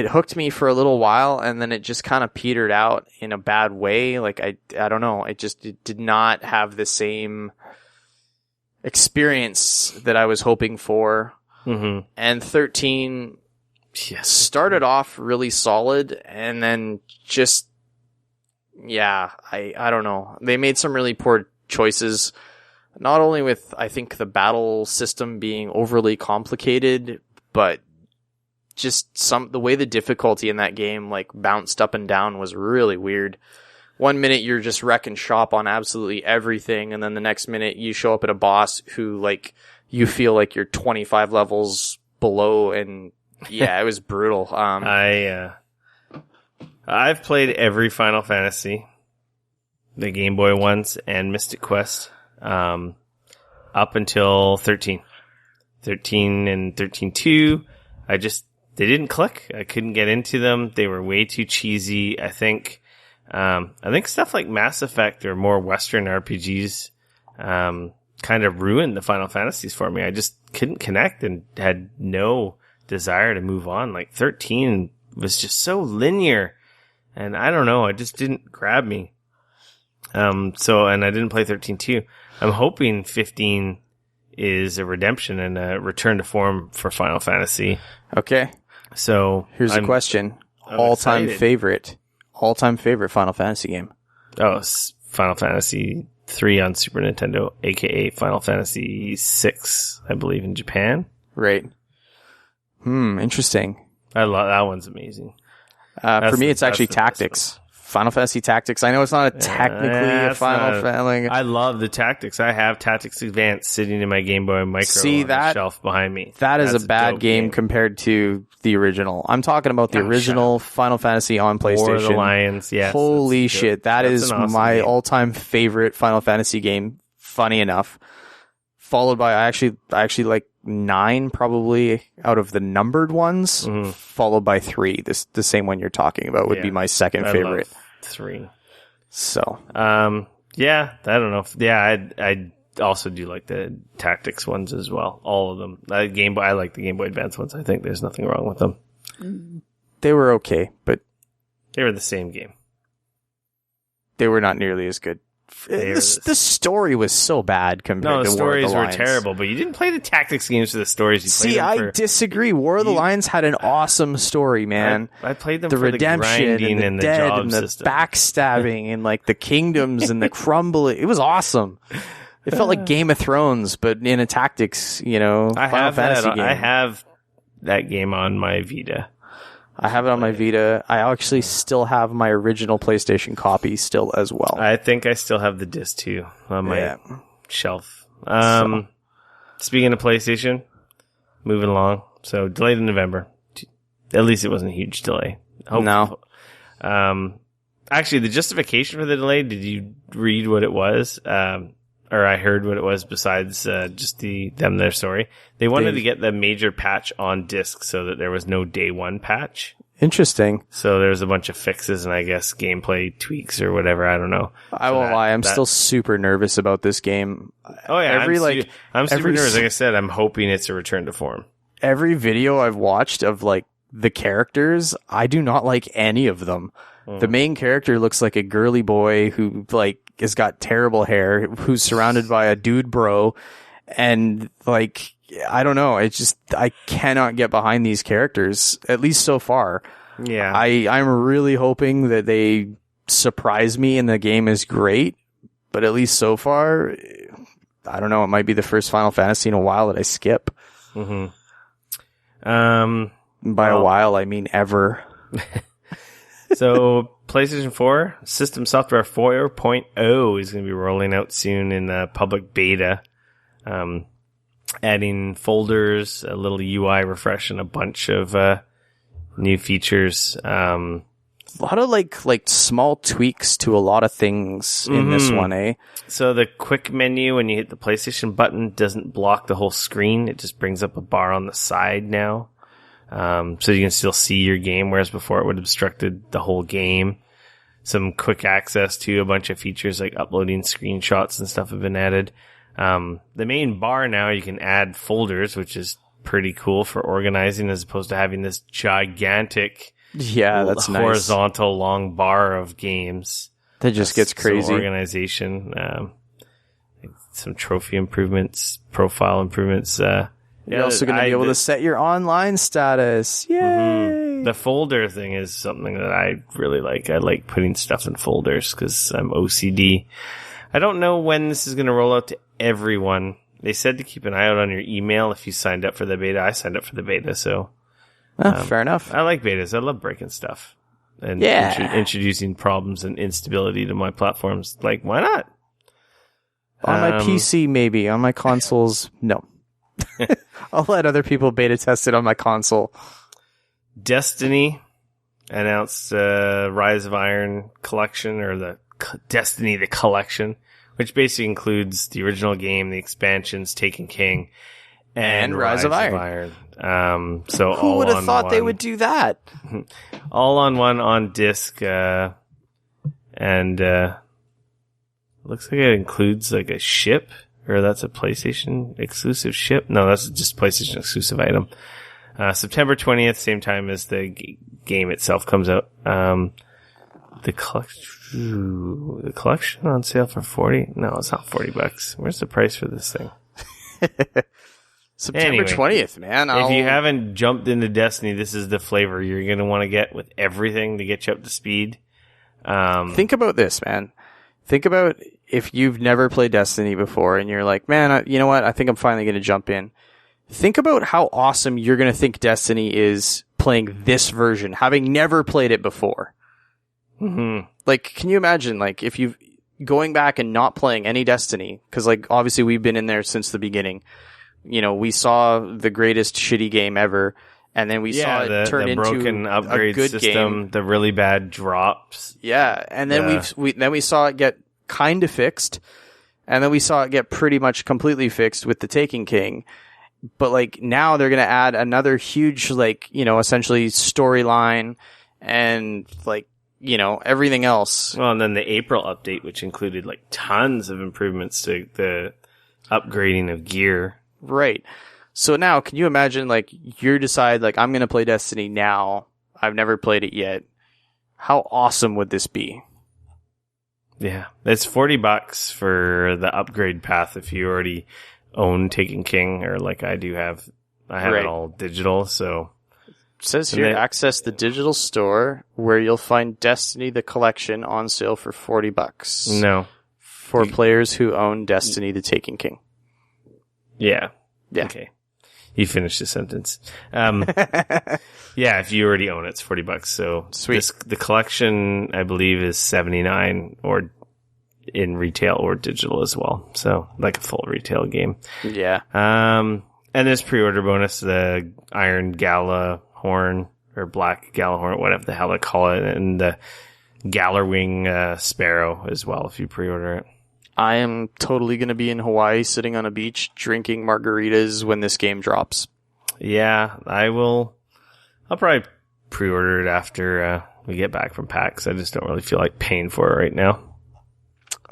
hooked me for a little while and then it just kind of petered out in a bad way. Like I don't know. It did not have the same experience that I was hoping for. Mm-hmm. And 13 started off really solid and then just, I don't know. They made some really poor choices. Not only with, I think, the battle system being overly complicated, but just the way the difficulty in that game like bounced up and down was really weird. One minute you're just wrecking shop on absolutely everything, and then the next minute you show up at a boss who like you feel like you're 25 levels below, and it was brutal. I've played every Final Fantasy, the Game Boy ones, and Mystic Quest. Up until 13 and 13.2, they didn't click. I couldn't get into them. They were way too cheesy. I think stuff like Mass Effect or more Western RPGs, kind of ruined the Final Fantasies for me. I just couldn't connect and had no desire to move on. Like 13 was just so linear, and I don't know, it just didn't grab me. And I didn't play 13.2. I'm hoping 15 is a redemption and a return to form for Final Fantasy. Okay. So here's a question. All-time favorite Final Fantasy game. Oh, Final Fantasy 3 on Super Nintendo, aka Final Fantasy 6, I believe, in Japan. Right. Interesting. I love that one's amazing. For me, it's actually Tactics. Final Fantasy Tactics. I know it's not technically a Final Fantasy. I love the Tactics. I have Tactics Advance sitting in my Game Boy Micro on the shelf behind me. That's a bad game compared to the original. I'm talking about the original Final Fantasy on PlayStation. War of the Lions, yes. Holy shit. That's an awesome my all-time favorite Final Fantasy game, funny enough. Followed by, I actually like 9 probably out of the numbered ones, followed by 3. The same one you're talking about would be my second favorite. Love 3. So, I don't know. I also do like the Tactics ones as well. All of them. I like the Game Boy Advance ones. I think there's nothing wrong with them. They were okay, but they were the same game. They were not nearly as good. The story was so bad compared to War of the Lions. The stories were terrible, but you didn't play the tactics games for the stories. I disagree. War of the Lions had an awesome story, man. I played them for the redemption grinding and the dead job and the system. backstabbing and like the kingdoms and the crumbling. It was awesome. It felt like Game of Thrones, but in a tactics, Final Fantasy game. I have that game on my Vita. I have it on my Vita. I actually still have my original PlayStation copy still as well. I think I still have the disc too on my shelf. Speaking of PlayStation, moving along. So delayed in November. At least it wasn't a huge delay. No. Actually, the justification for the delay, did you read what it was? Or I heard what it was besides just their story. They wanted to get the major patch on disc so that there was no day one patch. Interesting. So there's a bunch of fixes and I guess gameplay tweaks or whatever. I don't know. I won't lie. I'm still super nervous about this game. Oh yeah. I'm super nervous. Like I said, I'm hoping it's a return to form. Every video I've watched of like the characters, I do not like any of them. The main character looks like a girly boy who like has got terrible hair, who's surrounded by a dude bro, and like I don't know. I cannot get behind these characters, at least so far. Yeah, I'm really hoping that they surprise me and the game is great, but at least so far, I don't know. It might be the first Final Fantasy in a while that I skip. By a while, I mean ever. So PlayStation 4 System Software 4.0 is going to be rolling out soon in the public beta. Adding folders, a little UI refresh, and a bunch of new features. A lot of like small tweaks to a lot of things in this one, eh? So the quick menu, when you hit the PlayStation button, doesn't block the whole screen. It just brings up a bar on the side now. So you can still see your game, whereas before it would have obstructed the whole game. Some quick access to a bunch of features like uploading screenshots and stuff have been added. The main bar now, you can add folders, which is pretty cool for organizing as opposed to having this gigantic that's horizontal long bar of games. That just gets crazy. Some organization, some trophy improvements, profile improvements. You're also going to be able to set your online status. Yay! Mm-hmm. The folder thing is something that I really like. I like putting stuff in folders because I'm OCD. I don't know when this is going to roll out to everyone. They said to keep an eye out on your email if you signed up for the beta. I signed up for the beta, so... fair enough. I like betas. I love breaking stuff. And introducing problems and instability to my platforms. Like, why not? On my PC, maybe. On my consoles, no. I'll let other people beta test it on my console. Destiny announced Rise of Iron collection, or the Destiny the collection, which basically includes the original game, the expansions, Taken King, and Rise of Iron. So who would have thought they would do that? All on one on disc, and looks like it includes like a ship, or that's a PlayStation exclusive ship. No, that's just PlayStation exclusive item. September 20th, same time as the game itself comes out. The collection on sale for 40? No, it's not $40. Where's the price for this thing? September 20th, man. If you haven't jumped into Destiny, this is the flavor you're going to want to get with everything to get you up to speed. Think about this, man. Think about if you've never played Destiny before and you're like, man, you know what? I think I'm finally going to jump in. Think about how awesome you're going to think Destiny is playing this version, having never played it before. Mm-hmm. Like, can you imagine, like, if you've going back and not playing any Destiny? Because, like, obviously we've been in there since the beginning. You know, we saw the greatest shitty game ever, and then we saw it turn into broken upgrade a good system, game. The really bad drops. Yeah, and then we saw it get kind of fixed, and then we saw it get pretty much completely fixed with the Taken King. But like now they're gonna add another huge, like, you know, essentially storyline and like, you know, everything else. Well, and then the April update, which included like tons of improvements to the upgrading of gear. Right. So now, can you imagine, like, you decide, like, I'm going to play Destiny now. I've never played it yet. How awesome would this be? Yeah. It's $40 for the upgrade path if you already own Taken King, or like I do have. I have it all digital, so. It says here, access the digital store where you'll find Destiny the Collection on sale for $40. No. For players who own Destiny the Taken King. Yeah. Yeah. Okay. You finished the sentence. Yeah, if you already own it, it's $40. So sweet. The collection, I believe, is $79 or in retail or digital as well. So like a full retail game. Yeah. And there's pre-order bonus, the Iron Gala Horn or Black Gala Horn, whatever the hell they call it, and the Gallerwing Sparrow as well if you pre-order it. I am totally going to be in Hawaii sitting on a beach drinking margaritas when this game drops. Yeah, I will. I'll probably pre-order it after we get back from PAX. I just don't really feel like paying for it right now.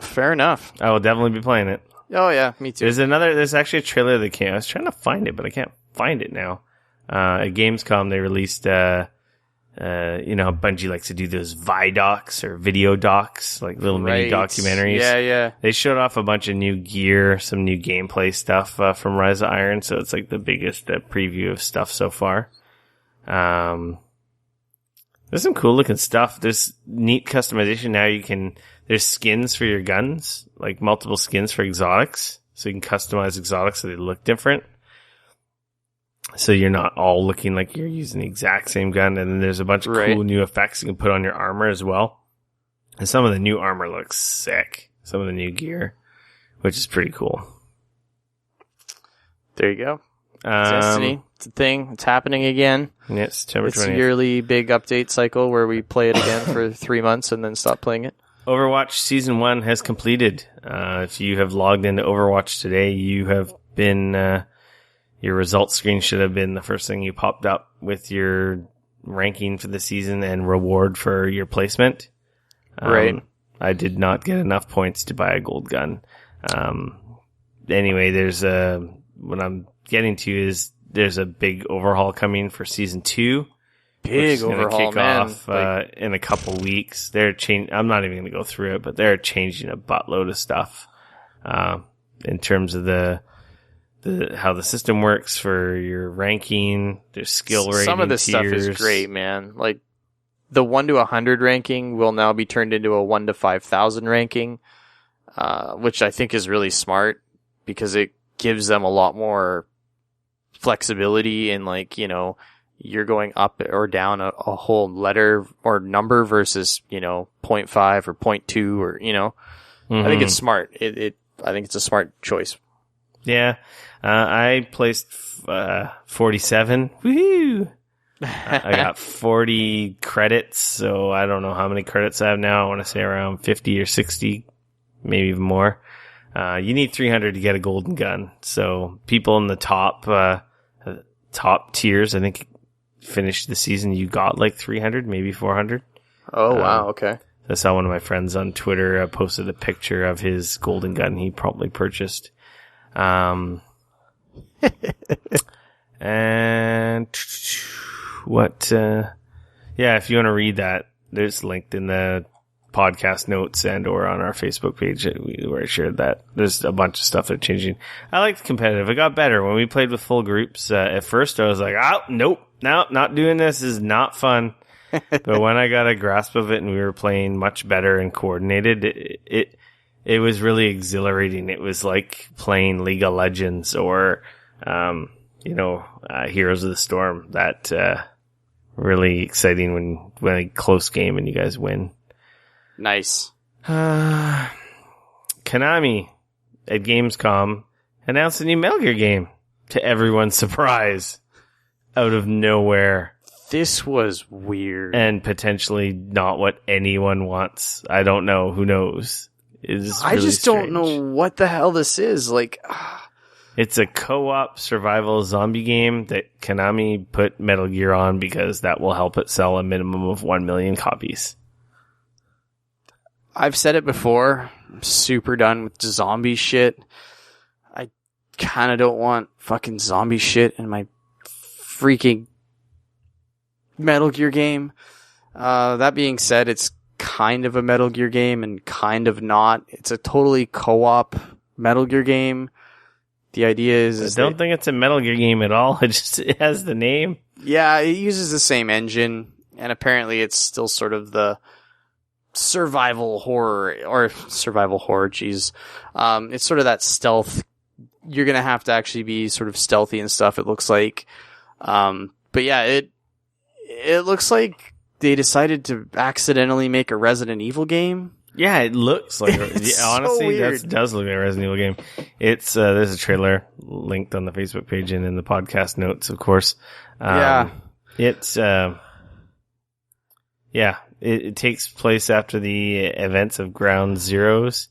Fair enough. I will definitely be playing it. Oh, yeah, me too. There's actually a trailer that came. I was trying to find it, but I can't find it now. At Gamescom, they released you know how Bungie likes to do those Vidocs or video docs, like little mini documentaries. Yeah. They showed off a bunch of new gear, some new gameplay stuff from Rise of Iron, so it's like the biggest preview of stuff so far. There's some cool looking stuff. There's neat customization now. There's skins for your guns, like multiple skins for exotics, so you can customize exotics so they look different. So you're not all looking like you're using the exact same gun. And then there's a bunch of cool new effects you can put on your armor as well. And some of the new armor looks sick. Some of the new gear, which is pretty cool. There you go. Destiny. It's a thing. It's happening again. Yeah, September 20th. It's a yearly big update cycle where we play it again for 3 months and then stop playing it. Overwatch Season 1 has completed. If you have logged into Overwatch today, you have been... your results screen should have been the first thing you popped up with your ranking for the season and reward for your placement. Right. I did not get enough points to buy a gold gun. Anyway, what I'm getting to is there's a big overhaul coming for Season 2. Big overhaul, kick off in a couple weeks. I'm not even going to go through it, but they're changing a buttload of stuff in terms of how the system works for your ranking. There's skill rating. Some of this stuff is great, man. Like the 1 to 100 ranking will now be turned into a 1 to 5,000 ranking, which I think is really smart because it gives them a lot more flexibility in, like, you know, you're going up or down a whole letter or number versus, you know, 0.5 or 0.2 or, you know, I think it's smart. I think it's a smart choice. Yeah. I placed 47. Woohoo! I got 40 credits, so I don't know how many credits I have now. I want to say around 50 or 60, maybe even more. You need 300 to get a golden gun. So people in the top tiers, I think, finished the season. You got like 300, maybe 400. Oh, wow. Okay. I saw one of my friends on Twitter posted a picture of his golden gun he probably purchased. And what, yeah, if you want to read that, there's linked in the podcast notes and or on our Facebook page where I shared that. There's a bunch of stuff that's changing. I like the competitive. It got better when we played with full groups. At first I was like, nope, not doing this. This is not fun. But when I got a grasp of it and we were playing much better and coordinated, it was really exhilarating. It was like playing League of Legends or, Heroes of the Storm. That, really exciting when a close game and you guys win. Nice. Konami at Gamescom announced a new Metal Gear game to everyone's surprise out of nowhere. This was weird. And potentially not what anyone wants. I don't know. Who knows? I just don't know what the hell this is. Like, it's a co-op survival zombie game that Konami put Metal Gear on because that will help it sell a minimum of 1 million copies. I've said it before. I'm super done with zombie shit. I kind of don't want fucking zombie shit in my freaking Metal Gear game. That being said, it's kind of a Metal Gear game and kind of not. It's a totally co-op Metal Gear game. The idea is I don't think it's a Metal Gear game at all. It has the name. Yeah, it uses the same engine, and apparently it's still sort of the survival horror, geez. It's sort of that stealth. You're going to have to actually be sort of stealthy and stuff, it looks like. But yeah, it looks like they decided to accidentally make a Resident Evil game. Yeah, it looks like honestly, that does look like a Resident Evil game. It's there's a trailer linked on the Facebook page and in the podcast notes, of course. It's it takes place after the events of Ground Zeroes.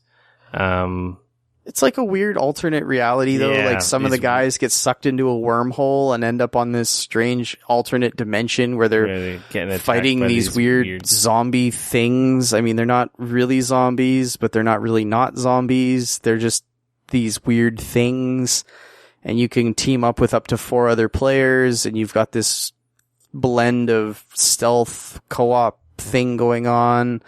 It's like a weird alternate reality, though. Yeah, like some of the guys get sucked into a wormhole and end up on this strange alternate dimension where they're fighting these weird zombie things. I mean, they're not really zombies, but they're not really not zombies. They're just these weird things. And you can team up with up to 4 other players, and you've got this blend of stealth co-op thing going on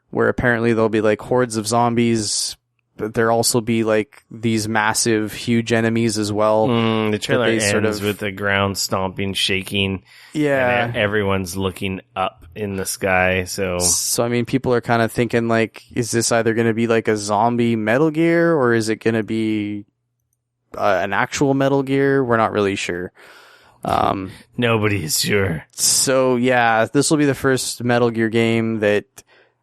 where apparently there'll be like hordes of zombies, but there'll also be like these massive, huge enemies as well. The trailer ends with the ground stomping, shaking. Yeah. And everyone's looking up in the sky. So I mean, people are kind of thinking like, is this either going to be like a zombie Metal Gear or is it going to be an actual Metal Gear? We're not really sure. Nobody is sure. So yeah, this will be the first Metal Gear game that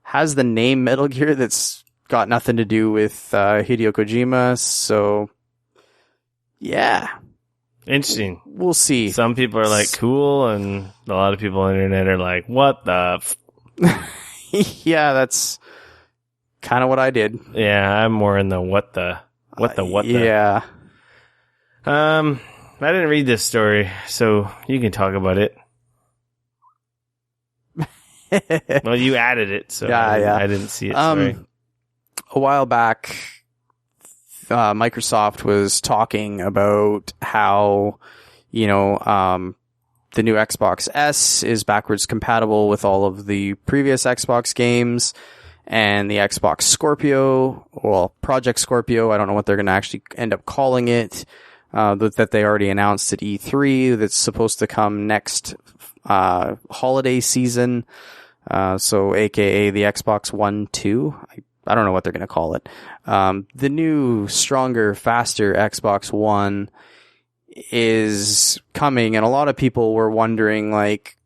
has the name Metal Gear that's got nothing to do with Hideo Kojima. So yeah, Interesting. we'll see. Some people are like, cool, and a lot of people on the internet are like, what the Yeah, that's kind of what I did. Yeah, I'm more in the what the. Yeah. I didn't read this story, so you can talk about it. Well, you added it, so I didn't see it. Sorry. A while back, Microsoft was talking about how, the new Xbox S is backwards compatible with all of the previous Xbox games, and the Xbox Scorpio, well, Project Scorpio, I don't know what they're going to actually end up calling it, that they already announced at E3, that's supposed to come next holiday season. So aka the Xbox One 2. I don't know what they're going to call it. The new, stronger, faster Xbox One is coming, and a lot of people were wondering, like,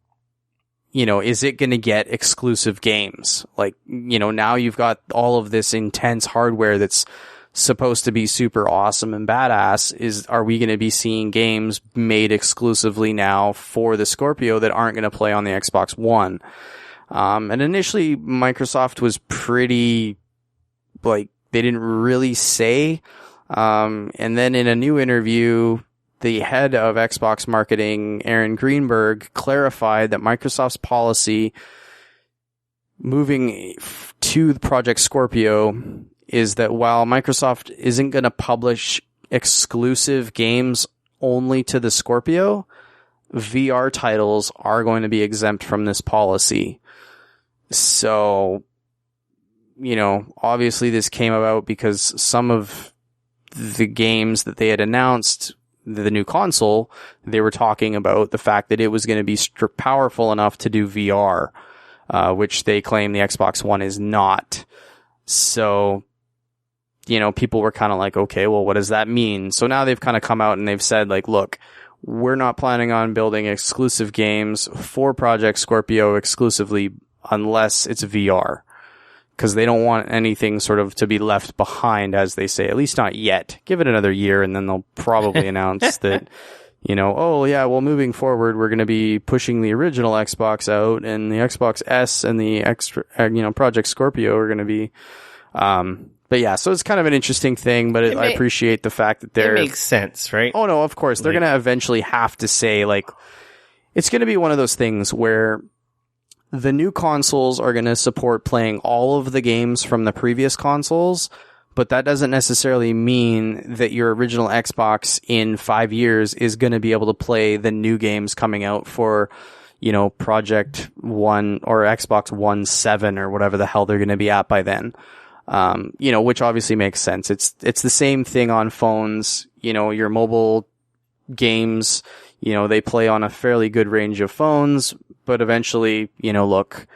is it going to get exclusive games? Like, now you've got all of this intense hardware that's supposed to be super awesome and badass. Are we going to be seeing games made exclusively now for the Scorpio that aren't going to play on the Xbox One? And initially Microsoft was pretty, like, they didn't really say. And then in a new interview, the head of Xbox marketing, Aaron Greenberg, clarified that Microsoft's policy moving to the Project Scorpio is that while Microsoft isn't going to publish exclusive games only to the Scorpio, VR titles are going to be exempt from this policy. So, obviously this came about because some of the games that they had announced, the new console, they were talking about the fact that it was going to be powerful enough to do VR, which they claim the Xbox One is not. So, people were kind of like, okay, well, what does that mean? So now they've kind of come out and they've said, like, look, we're not planning on building exclusive games for Project Scorpio exclusively unless it's VR. Because they don't want anything sort of to be left behind, as they say, at least not yet. Give it another year and then they'll probably announce that, well, moving forward, we're going to be pushing the original Xbox out, and the Xbox S and the Project Scorpio are going to be, but yeah, so it's kind of an interesting thing, but I appreciate the fact that it makes sense, right? Oh no, of course. They're going to eventually have to say, like, it's going to be one of those things where the new consoles are going to support playing all of the games from the previous consoles, but that doesn't necessarily mean that your original Xbox in 5 years is going to be able to play the new games coming out for, Project One or Xbox One 7 or whatever the hell they're going to be at by then. Which obviously makes sense. It's the same thing on phones. Your mobile games, they play on a fairly good range of phones, but eventually, look,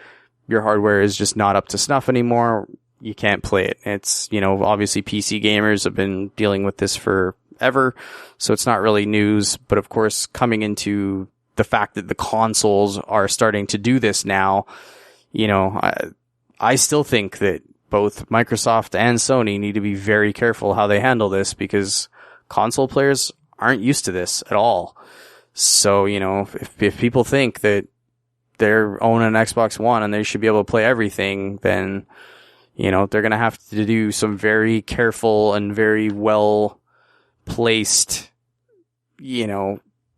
your hardware is just not up to snuff anymore. You can't play it. It's, obviously PC gamers have been dealing with this forever, so it's not really news. But of course, coming into the fact that the consoles are starting to do this now, I still think that both Microsoft and Sony need to be very careful how they handle this, because console players aren't used to this at all. So, if people think that they're owning an Xbox One and they should be able to play everything, then, they're going to have to do some very careful and very well placed,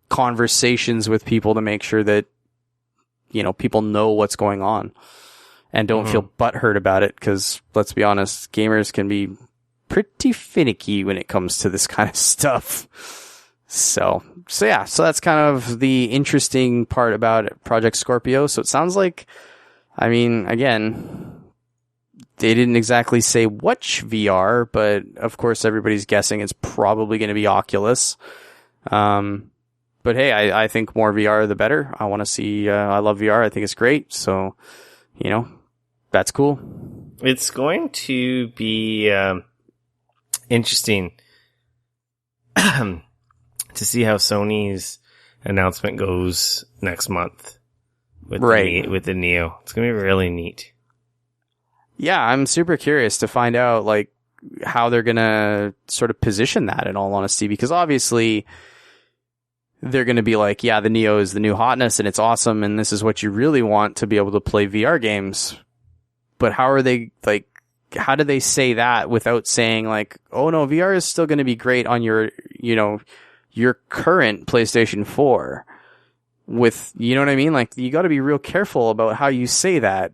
conversations with people to make sure that, people know what's going on and don't feel butthurt about it. Cause let's be honest, gamers can be pretty finicky when it comes to this kind of stuff. So that's kind of the interesting part about Project Scorpio. So it sounds like, again, they didn't exactly say which VR, but of course everybody's guessing it's probably going to be Oculus. But hey, I think more VR the better. I want to see, I love VR. I think it's great. So, that's cool. It's going to be, interesting to see how Sony's announcement goes next month with with the Neo. It's going to be really neat. Yeah, I'm super curious to find out like how they're going to sort of position that, in all honesty, because obviously they're going to be like, yeah, the Neo is the new hotness and it's awesome and this is what you really want to be able to play VR games. But how are they, like, how do they say that without saying like, oh no, VR is still going to be great on your, you know, your current PlayStation 4 with, you know what I mean? Like, you got to be real careful about how you say that,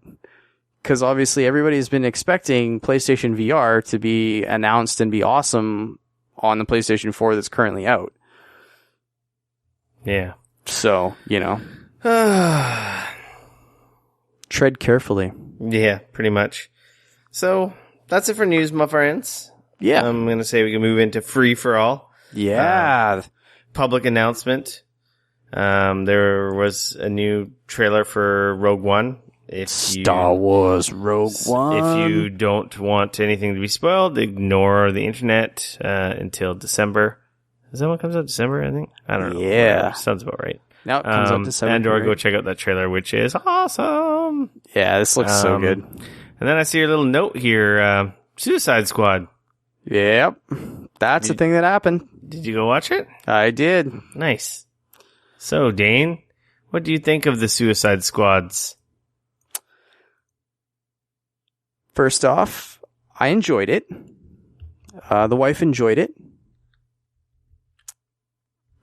because obviously everybody's been expecting PlayStation VR to be announced and be awesome on the PlayStation 4 that's currently out. Yeah. So, you know, tread carefully. Yeah, pretty much. So that's it for news, my friends. Yeah. I'm going to say we can move into free for all. Yeah. Public announcement. There was a new trailer for Rogue One. Star Wars Rogue One. If you don't want anything to be spoiled, ignore the internet until December. Is that what comes out December, I think? I don't know. Yeah. Whatever. Sounds about right. Now it comes out December. And/or go check out that trailer, which is awesome. Yeah, this looks so good. And then I see your little note here, Suicide Squad. Yep. That's the thing that happened. Did you go watch it? I did. Nice. So, Dane, what do you think of the Suicide Squads? First off, I enjoyed it. The wife enjoyed it.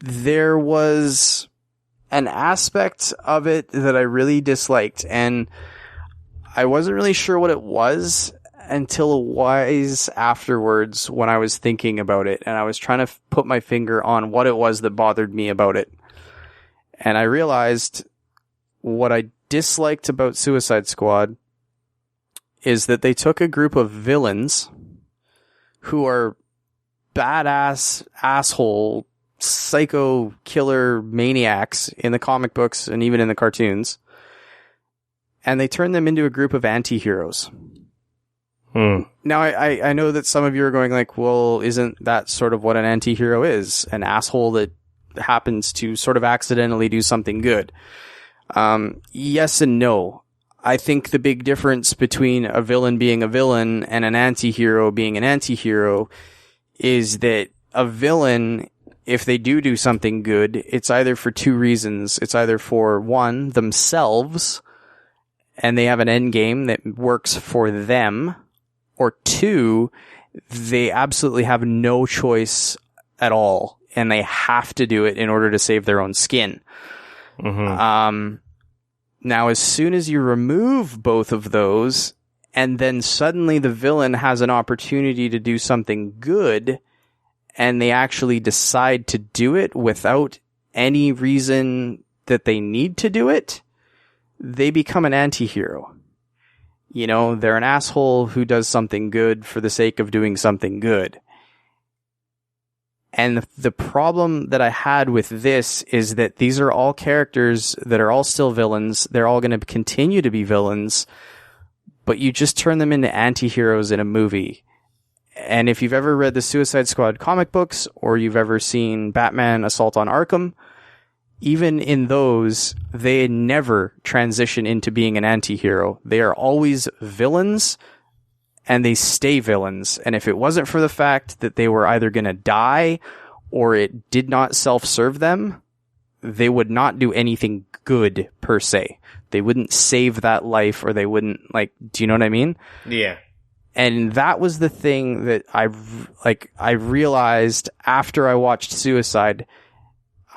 There was an aspect of it that I really disliked, and I wasn't really sure what it was until a while afterwards when I was thinking about it, and I was trying to put my finger on what it was that bothered me about it. And I realized what I disliked about Suicide Squad is that they took a group of villains who are badass, asshole, psycho killer maniacs in the comic books and even in the cartoons, and they turned them into a group of anti-heroes. Now, I know that some of you are going like, well, isn't that sort of what an anti-hero is? An asshole that happens to sort of accidentally do something good. Yes and no. I think the big difference between a villain being a villain and an anti-hero being an anti-hero is that a villain, if they do something good, it's either for two reasons. It's either for, one, themselves, and they have an end game that works for them, or two, they absolutely have no choice at all, and they have to do it in order to save their own skin. Mm-hmm. Now, as soon as you remove both of those, and then suddenly the villain has an opportunity to do something good, and they actually decide to do it without any reason that they need to do it, they become an anti-hero. You know, they're an asshole who does something good for the sake of doing something good. And the problem that I had with this is that these are all characters that are all still villains. They're all going to continue to be villains, but you just turn them into anti-heroes in a movie. And if you've ever read the Suicide Squad comic books, or you've ever seen Batman Assault on Arkham, even in those, they never transition into being an anti-hero. They are always villains, and they stay villains. And if it wasn't for the fact that they were either going to die or it did not self-serve them, they would not do anything good per se. They wouldn't save that life, or they wouldn't, like, do you know what I mean? Yeah. And that was the thing that I realized after I watched Suicide.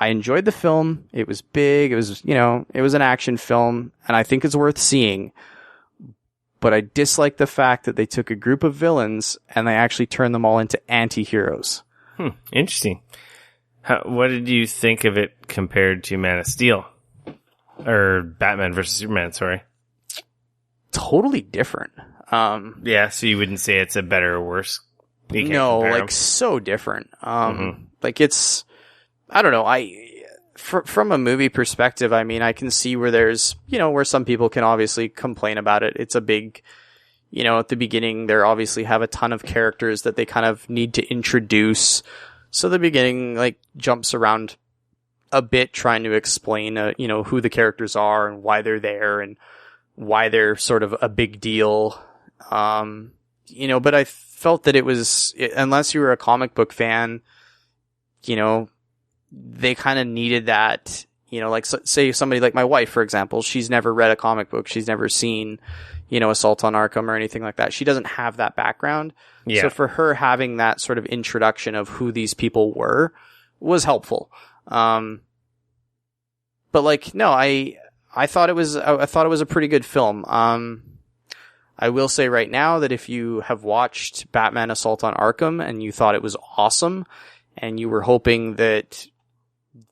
I enjoyed the film. It was big. It was, you know, it was an action film, and I think it's worth seeing. But I dislike the fact that they took a group of villains and they actually turned them all into anti-heroes. Interesting. What did you think of it compared to Man of Steel? Or Batman versus Superman, sorry. Totally different. Yeah, so you wouldn't say it's a better or worse? No, like, so different. Like, it's, I don't know, from a movie perspective, I mean, I can see where there's, you know, where some people can obviously complain about it. It's a big, you know, at the beginning, they obviously have a ton of characters that they kind of need to introduce. So the beginning, like, jumps around a bit trying to explain, who the characters are and why they're there and why they're sort of a big deal. But I felt that unless you were a comic book fan, they kind of needed that, like say somebody like my wife, for example, she's never read a comic book. She's never seen, Assault on Arkham or anything like that. She doesn't have that background. Yeah. So for her, having that sort of introduction of who these people were was helpful. But like, no, I thought it was a pretty good film. I will say right now that if you have watched Batman Assault on Arkham and you thought it was awesome and you were hoping that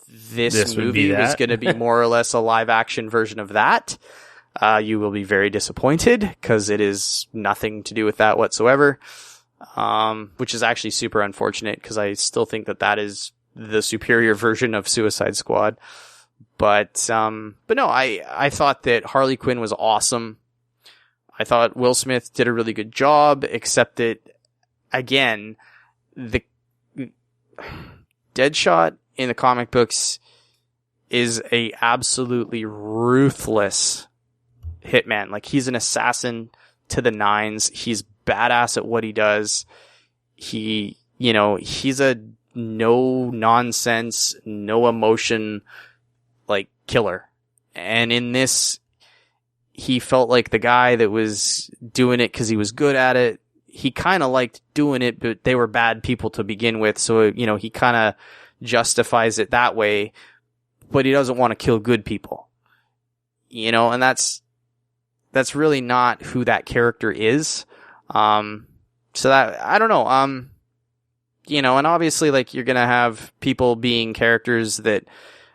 this movie was going to be more or less a live action version of that, you will be very disappointed because it is nothing to do with that whatsoever. Which is actually super unfortunate because I still think that is the superior version of Suicide Squad. But no, I thought that Harley Quinn was awesome. I thought Will Smith did a really good job, except that, again, the Deadshot in the comic books is a absolutely ruthless hitman. Like, he's an assassin to the nines. He's badass at what he does. He's a no nonsense, no emotion, like, killer. And in this, he felt like the guy that was doing it because he was good at it. He kind of liked doing it, but they were bad people to begin with. So, he kind of justifies it that way, but he doesn't want to kill good people, and that's really not who that character is. So that, I don't know. And obviously, like, you're going to have people being characters that,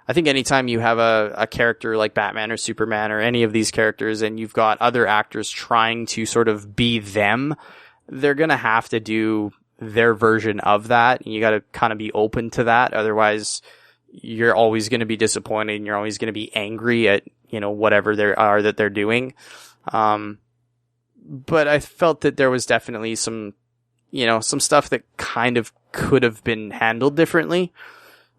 I think anytime you have a character like Batman or Superman or any of these characters and you've got other actors trying to sort of be them, they're going to have to do their version of that. And you got to kind of be open to that. Otherwise, you're always going to be disappointed and you're always going to be angry at, whatever they're doing. But I felt that there was definitely some stuff that kind of could have been handled differently.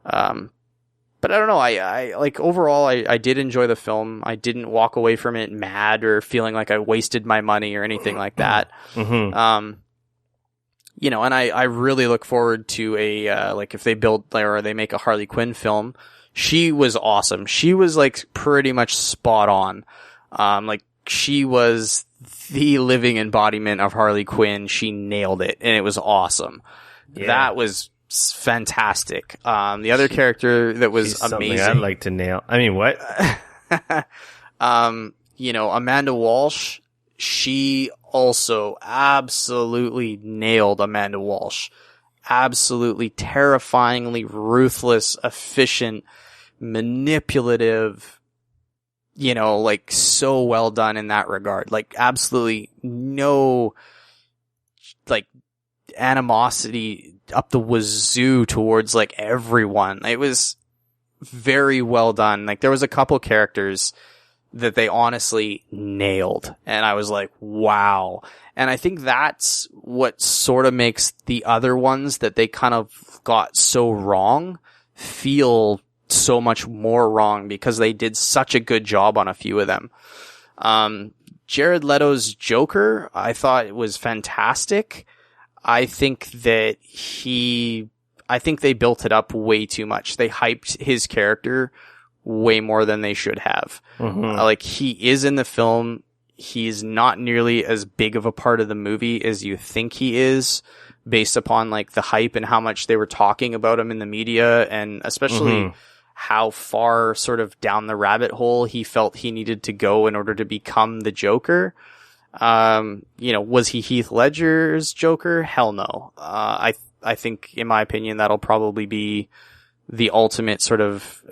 But I don't know. I like, overall, I did enjoy the film. I didn't walk away from it mad or feeling like I wasted my money or anything like that. Mm-hmm. And I really look forward to if they build or they make a Harley Quinn film. She was awesome. She was like pretty much spot on. She was the living embodiment of Harley Quinn. She nailed it and it was awesome. Yeah. That was fantastic. The other character that was amazing. I'd like to nail. I mean, what? Amanda Walsh, she also absolutely nailed Amanda Walsh. Absolutely terrifyingly ruthless, efficient, manipulative, so well done in that regard. Like, absolutely no, animosity up the wazoo towards, everyone. It was very well done. There was a couple characters that they honestly nailed. And I was like, wow. And I think that's what sort of makes the other ones that they kind of got so wrong feel so much more wrong because they did such a good job on a few of them. Jared Leto's Joker, I thought it was fantastic. I think they built it up way too much. They hyped his character way more than they should have. Mm-hmm. He is in the film. He's not nearly as big of a part of the movie as you think he is, based upon the hype and how much they were talking about him in the media, and especially how far sort of down the rabbit hole he felt he needed to go in order to become the Joker. Was he Heath Ledger's Joker? Hell no. I think, in my opinion, that'll probably be the ultimate sort of,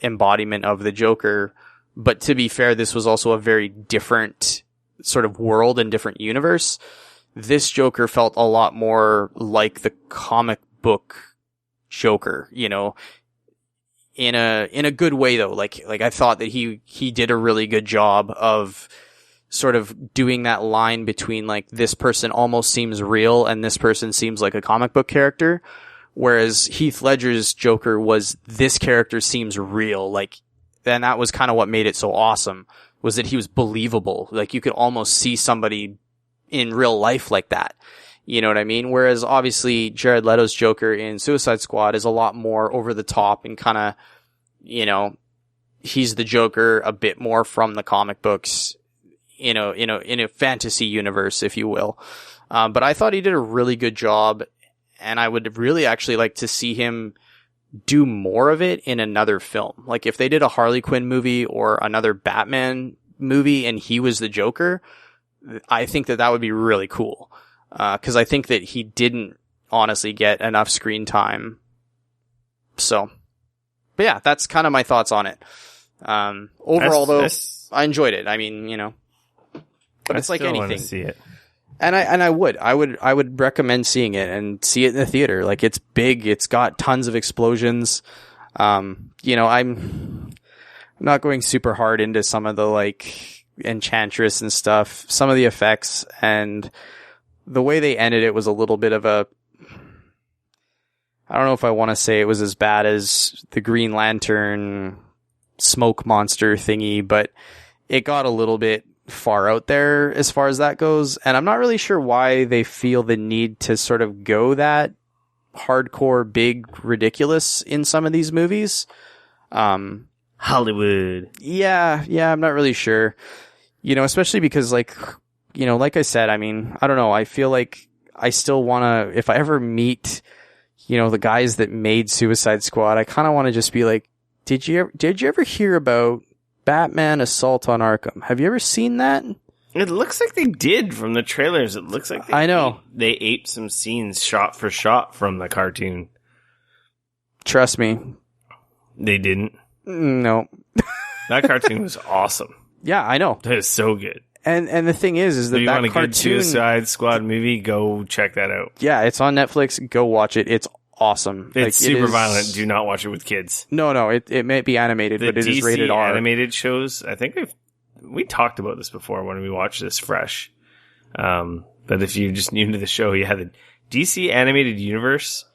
embodiment of the Joker. But to be fair, this was also a very different sort of world and different universe. This Joker felt a lot more like the comic book Joker, in a good way though. I thought that he did a really good job of sort of doing that line between this person almost seems real and this person seems like a comic book character, Whereas Heath Ledger's Joker was, this character seems real. Like, and that was kind of what made it so awesome, was that he was believable. Like, you could almost see somebody in real life like that. You know what I mean? Whereas obviously Jared Leto's Joker in Suicide Squad is a lot more over the top and kind of, you know, he's the Joker a bit more from the comic books, in a fantasy universe, if you will. But I thought he did a really good job, and I would really actually like to see him do more of it in another film. Like, if they did a Harley Quinn movie or another Batman movie and he was the Joker, I think that would be really cool. 'Cause I think that he didn't honestly get enough screen time. So, but yeah, that's kind of my thoughts on it. Overall, I enjoyed it. I mean, you know, but it's like anything. I want to see it. And I would recommend seeing it and see it in the theater. Like, it's big. It's got tons of explosions. You know, I'm not going super hard into some of the like Enchantress and stuff, some of the effects, and the way they ended it was a little bit of a, I don't know if I want to say it was as bad as the Green Lantern smoke monster thingy, but it got a little bit far out there as far as that goes. And I'm not really sure why they feel the need to sort of go that hardcore, big, ridiculous in some of these movies. Hollywood. Yeah, I'm not really sure. You know, especially because, like, you know, like I said, I mean, I don't know. I feel like I still want to, if I ever meet, you know, the guys that made Suicide Squad, I kind of want to just be like, did you ever hear about Batman Assault on Arkham? Have you ever seen that? It looks like they did from the trailers. It looks like they aped some scenes shot for shot from the cartoon. Trust me. They didn't. No. That cartoon was awesome. Yeah, I know. That is so good. And the thing is that you that want a cartoon, good Suicide Squad movie, go check that out. Yeah, it's on Netflix. Go watch it. It's awesome. It's super violent. Do not watch it with kids. No. It may be animated, but it is rated R. Animated shows, I think we talked about this before when we watched this fresh. But if you're just new to the show, yeah, the DC animated universe,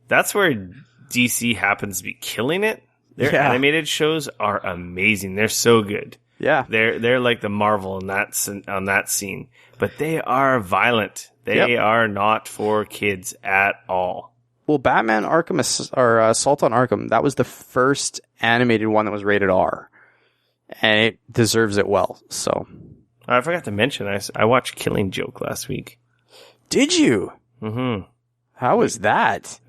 that's where DC happens to be killing it. Their animated shows are amazing. They're so good. Yeah. They're like the Marvel on that scene, but they are violent. They are not for kids at all. Well, Batman Assault on Arkham, that was the first animated one that was rated R, and it deserves it well. So I forgot to mention, I watched Killing Joke last week. Did you? Mm-hmm. How was that?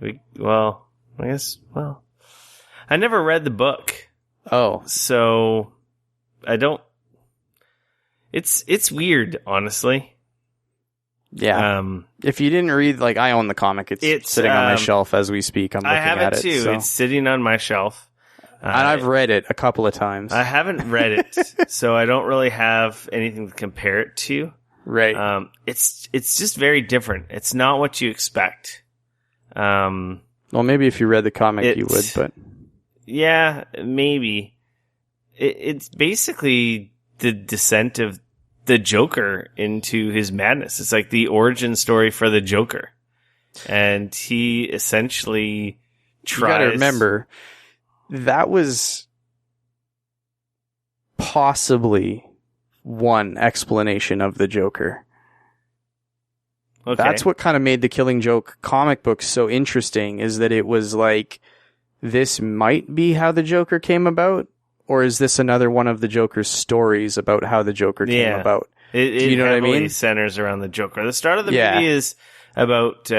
I never read the book. Oh, so I don't. It's weird, honestly. Yeah. If you didn't read, like, I own the comic. It's sitting on my shelf as we speak. I'm looking at it. I have it too. So. It's sitting on my shelf. And I've read it a couple of times. I haven't read it, so I don't really have anything to compare it to. Right. It's just very different. It's not what you expect. Well, maybe if you read the comic, you would, but. Yeah, maybe. It's basically the descent of the Joker into his madness. It's like the origin story for the Joker. And he essentially tries... You gotta remember, that was possibly one explanation of the Joker. Okay. That's what kind of made the Killing Joke comic book so interesting, is that it was like, this might be how the Joker came about, or is this another one of the Joker's stories about how the Joker came about? You know what I mean? Centers around the Joker. The start of the movie is about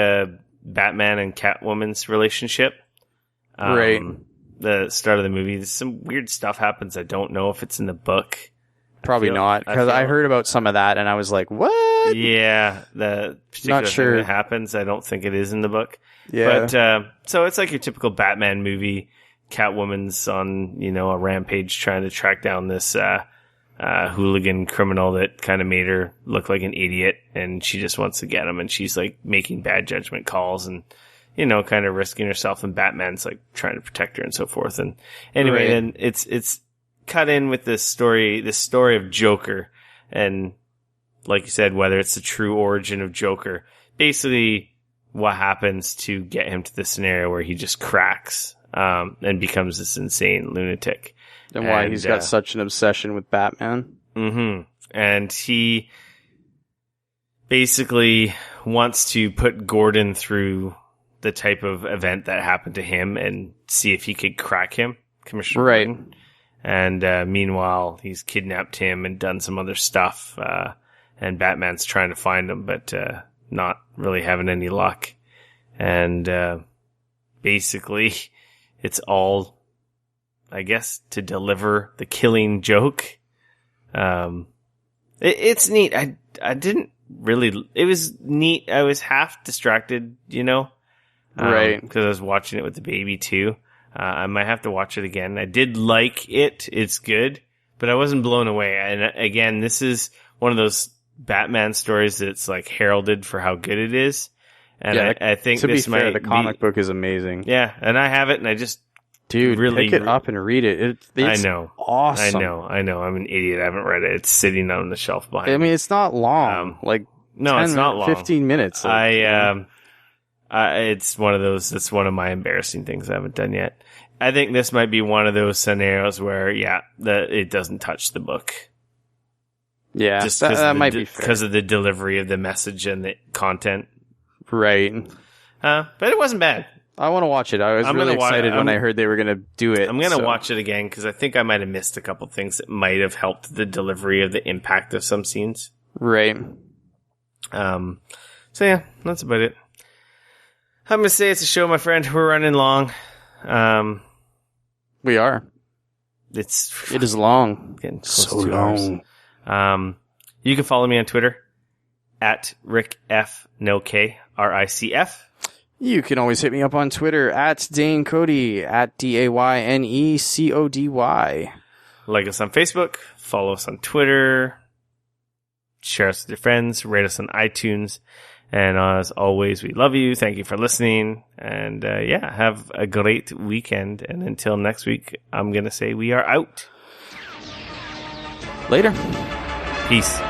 Batman and Catwoman's relationship. Right. The start of the movie, some weird stuff happens. I don't know if it's in the book. Probably not, because I heard about some of that and I was like, what? Yeah, the particular thing that happens, I don't think it is in the book. Yeah. But, so it's like your typical Batman movie. Catwoman's on, a rampage trying to track down this hooligan criminal that kind of made her look like an idiot, and she just wants to get him, and she's like making bad judgment calls and, kind of risking herself, and Batman's like trying to protect her and so forth. And anyway, then it's cut in with this story of Joker, and like you said, whether it's the true origin of Joker, basically what happens to get him to the scenario where he just cracks and becomes this insane lunatic. And why he's got such an obsession with Batman. Mm-hmm. And he basically wants to put Gordon through the type of event that happened to him and see if he could crack him, Commissioner Right. Gordon. And meanwhile, he's kidnapped him and done some other stuff. And Batman's trying to find him, but not really having any luck. And basically, it's all, I guess, to deliver the killing joke. It's neat. I didn't really. It was neat. I was half distracted, Right. because I was watching it with the baby too. I might have to watch it again. I did like it. It's good, but I wasn't blown away. And again, this is one of those Batman stories that's like heralded for how good it is. And Yeah, I think to be this fair, might the comic book is amazing. Yeah, and I have it, and I just Dude, really pick it up and read it. It's I know. awesome. I know. I'm an idiot. I haven't read it. It's sitting on the shelf behind I me. mean, it's not long. No, 10 it's not long. 15 minutes. It's one of those. It's one of my embarrassing things I haven't done yet. I think this might be one of those scenarios where, it doesn't touch the book. Yeah, Just that might be fair. because of the delivery of the message and the content. Right. But it wasn't bad. I want to watch it. I was really excited when I heard they were going to do it. I'm going to watch it again because I think I might have missed a couple things that might have helped the delivery of the impact of some scenes. Right. So yeah, that's about it. I'm going to say it's a show, my friend. We're running long. We are. It is long. Getting close to 2 hours. You can follow me on Twitter at Rick F. No K RICF. You can always hit me up on Twitter at Dane Cody at DAYNECODY. Like us on Facebook. Follow us on Twitter. Share us with your friends. Rate us on iTunes. And as always, we love you. Thank you for listening. And have a great weekend. And until next week, I'm going to say we are out. Later. Peace.